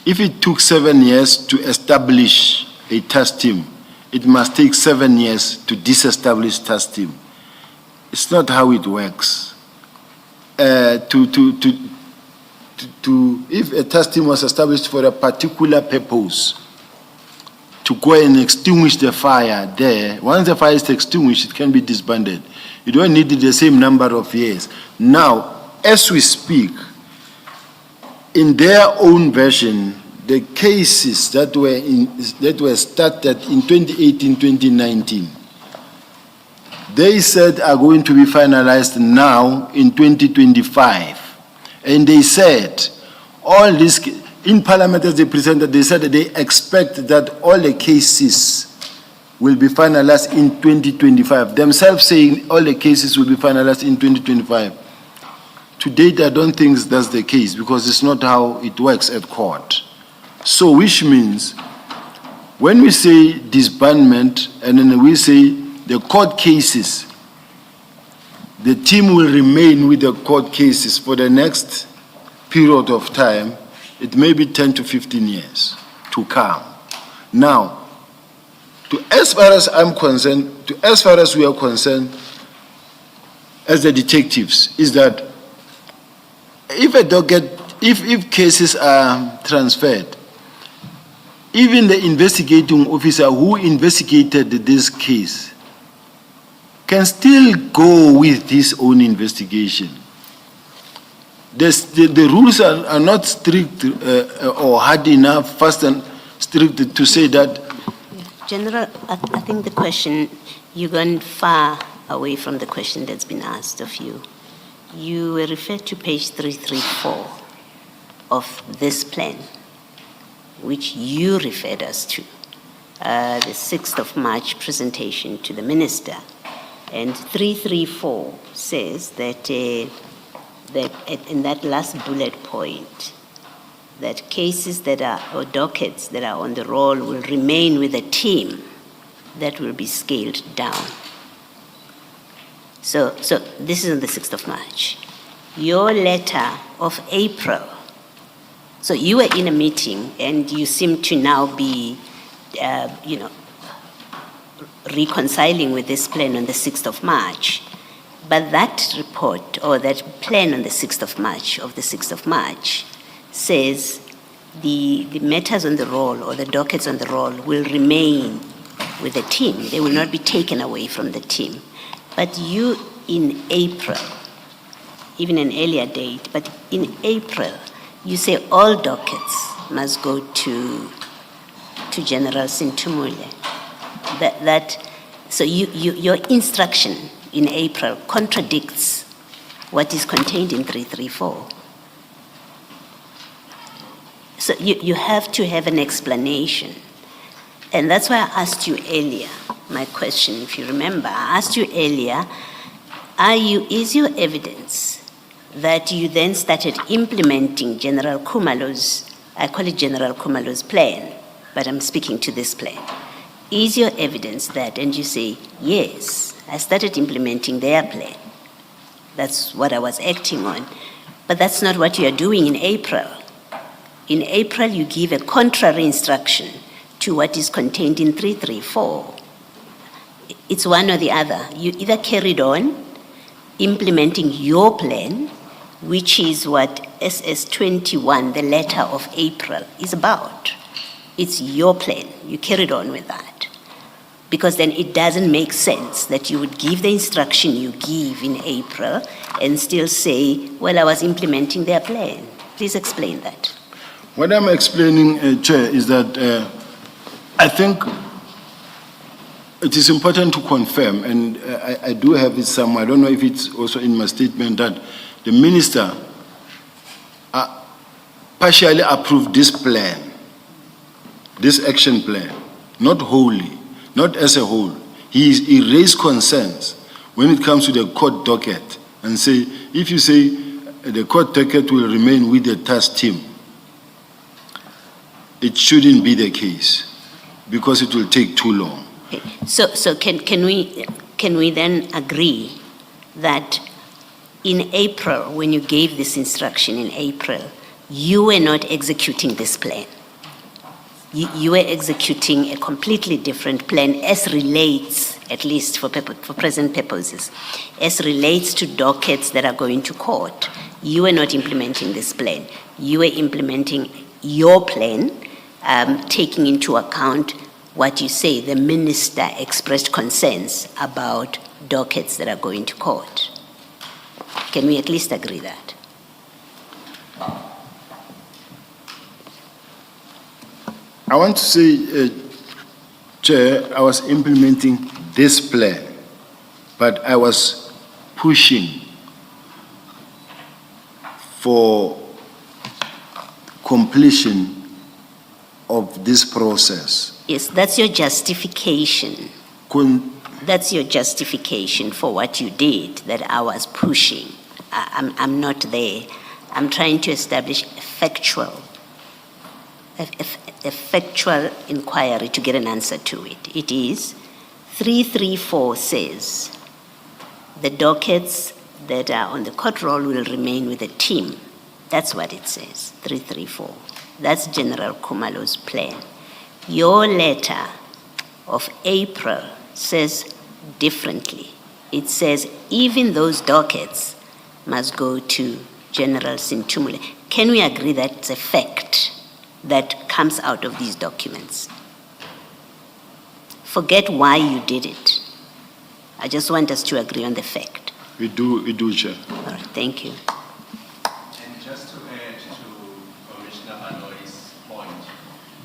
if it took 7 years to establish a task team, it must take 7 years to disestablish task team. It's not how it works. If a task team was established for a particular purpose, to go and extinguish the fire there, once the fire is extinguished, it can be disbanded. You don't need the same number of years. Now, as we speak, in their own version, the cases that were started in 2018, 2019, they said are going to be finalized now in 2025. And they said, all this, in Parliament as they presented, they said that they expect that all the cases will be finalized in 2025. Themselves saying all the cases will be finalized in 2025. To date, I don't think that's the case because it's not how it works at court. So, which means when we say disbandment and then we say the court cases, the team will remain with the court cases for the next period of time. It may be 10 to 15 years to come. Now, as far as I'm concerned, as far as we are concerned, as the detectives, is that if cases are transferred, even the investigating officer who investigated this case can still go with his own investigation. The rules are not strict or hard enough, fast and strict to say that. General, I think the question, you've gone far away from the question that's been asked of you. You referred to page 334 of this plan, which you referred us to, the 6th of March presentation to the minister. And 334 says that, in that last bullet point, that cases that are, or dockets that are on the roll will remain with the team that will be scaled down. So this is on the 6th of March. Your letter of April, so you were in a meeting and you seem to now be, reconciling with this plan on the 6th of March. But that report or that plan on the 6th of March says the matters on the roll or the dockets on the roll will remain with the team. They will not be taken away from the team. But you in April, even an earlier date, but in April, you say all dockets must go to General Sintumule. So your instruction in April contradicts what is contained in 334. So you have to have an explanation. And that's why I asked you earlier, my question, if you remember, I asked you earlier, is your evidence that you then started implementing General Khumalos, I call it General Khumalos' plan, but I'm speaking to this plan. Is your evidence that, and you say, yes, I started implementing their plan. That's what I was acting on. But that's not what you are doing in April. In April, you give a contrary instruction to what is contained in 334. It's one or the other. You either carried on implementing your plan, which is what SS21, the letter of April, is about. It's your plan. You carried on with that. Because then it doesn't make sense that you would give the instruction you give in April and still say, well, I was implementing their plan. Please explain that. What I'm explaining, Chair, is that I think it is important to confirm, and I do have it somewhere, I don't know if it's also in my statement, that the minister partially approved this plan, this action plan, not wholly, not as a whole. He raised concerns when it comes to the court docket and say, if you say the court docket will remain with the task team, it shouldn't be the case because it will take too long. So can we then agree that in April, when you gave this instruction in April, you were not executing this plan? You were executing a completely different plan as relates, at least for present purposes, as relates to dockets that are going to court. You were not implementing this plan. You were implementing your plan, taking into account what you say the minister expressed concerns about dockets that are going to court. Can we at least agree that? I want to say, Chair, I was implementing this plan, but I was pushing for completion of this process. Yes, that's your justification. That's your justification for what you did, that I was pushing. I'm not there. I'm trying to establish a factual inquiry to get an answer to it. It is 334 says the dockets that are on the court roll will remain with the team. That's what it says, 334. That's General Khumalos' plan. Your letter of April says differently. It says even those dockets must go to General Sintumule. Can we agree that it's a fact that comes out of these documents? Forget why you did it. I just want us to agree on the fact. We do, Chair. All right, thank you. And just to add to Commissioner Baloy's point,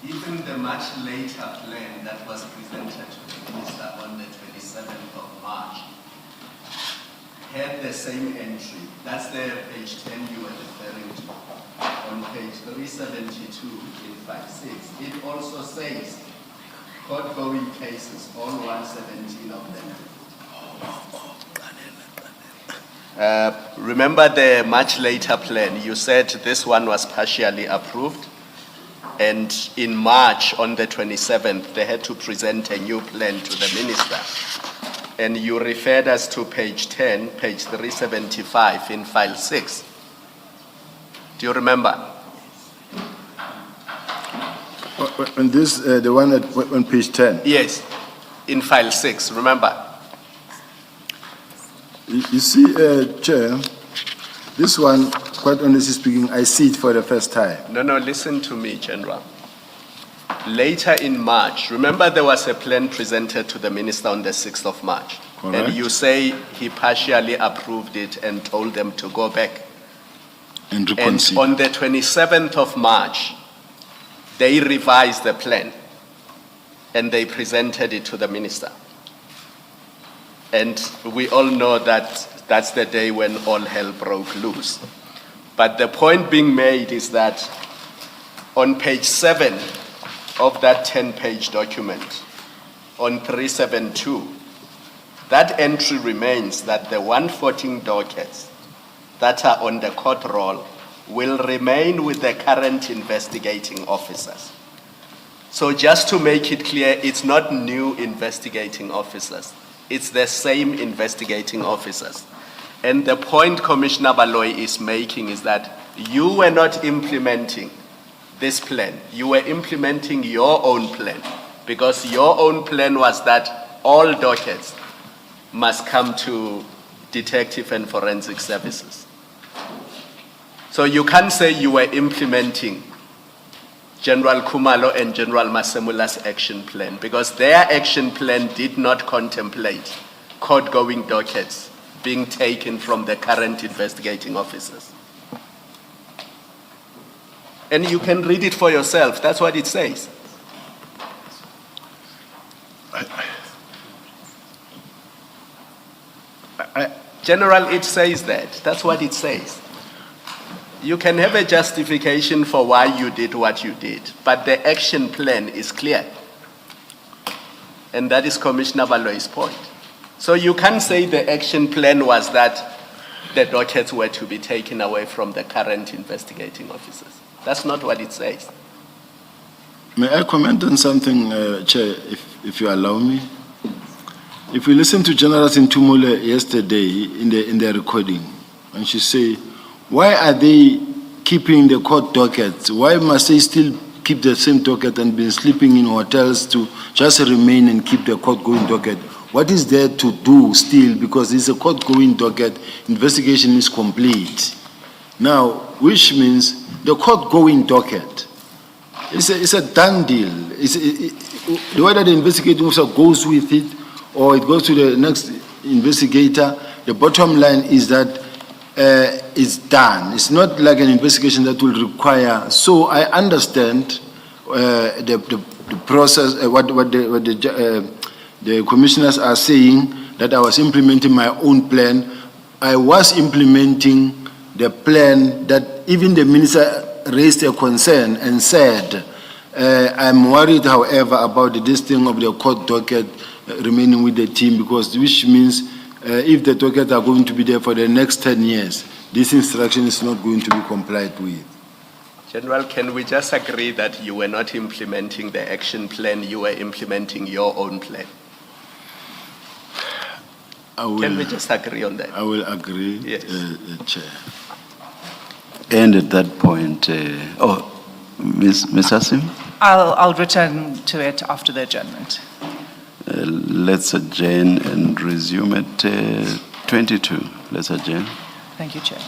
even the much later plan that was presented to the minister on the 27th of March had the same entry. That's the page 10 you were referring to. On page 372 in 56, it also says court-going cases, all 117 of them. Remember the much later plan, you said this one was partially approved, and in March, on the 27th, they had to present a new plan to the minister. And you referred us to page 10, page 375 in file 6. Do you remember? And this, the one on page 10. Yes, in file 6, remember? You see, Chair, this one, quite honestly speaking, I see it for the first time. No, listen to me, General. Later in March, remember there was a plan presented to the minister on the 6th of March. Correct. And you say he partially approved it and told them to go back. And And reconsider. on the 27th of March, they revised the plan and they presented it to the minister. And we all know that that's the day when all hell broke loose. But the point being made is that on page 7 of that 10-page document, on 372, that entry remains that the 114 dockets that are on the court roll will remain with the current investigating officers. So just to make it clear, it's not new investigating officers. It's the same investigating officers. And the point Commissioner Baloy is making is that you were not implementing this plan. You were implementing your own plan, because your own plan was that all dockets must come to detective and forensic services. So you can't say you were implementing General Khumalo and General Masemula's action plan, because their action plan did not contemplate court-going dockets being taken from the current investigating officers. And you can read it for yourself. That's what it says. General, it says that. That's what it says. You can have a justification for why you did what you did, but the action plan is clear. And that is Commissioner Baloy's point. So you can't say the action plan was that the dockets were to be taken away from the current investigating officers. That's not what it says. May I comment on something, Chair, if you allow me? If we listen to General Sintumule yesterday in the recording, and she say, why are they keeping the court dockets? Why must they still keep the same docket and been sleeping in hotels to just remain and keep the court-going docket? What is there to do still? Because it's a court-going docket, investigation is complete. Now, which means the court-going docket, it's a done deal. Whether the investigating officer goes with it or it goes to the next investigator, the bottom line is that it's done. It's not like an investigation that will require. So I understand the process, what the commissioners are saying, that I was implementing my own plan. I was implementing the plan that even the minister raised a concern and said, I'm worried, however, about this thing of the court docket remaining with the team, because which means if the dockets are going to be there for the next 10 years, this instruction is not going to be complied with. General, can we just agree that you were not implementing the action plan, you were implementing your own plan? Can we just agree on that? I will agree, Yes. Chair. And at that point, Ms. Asim, I'll return to it after the adjournment. let's adjourn and resume at 22. Let's adjourn. Thank you, Chair.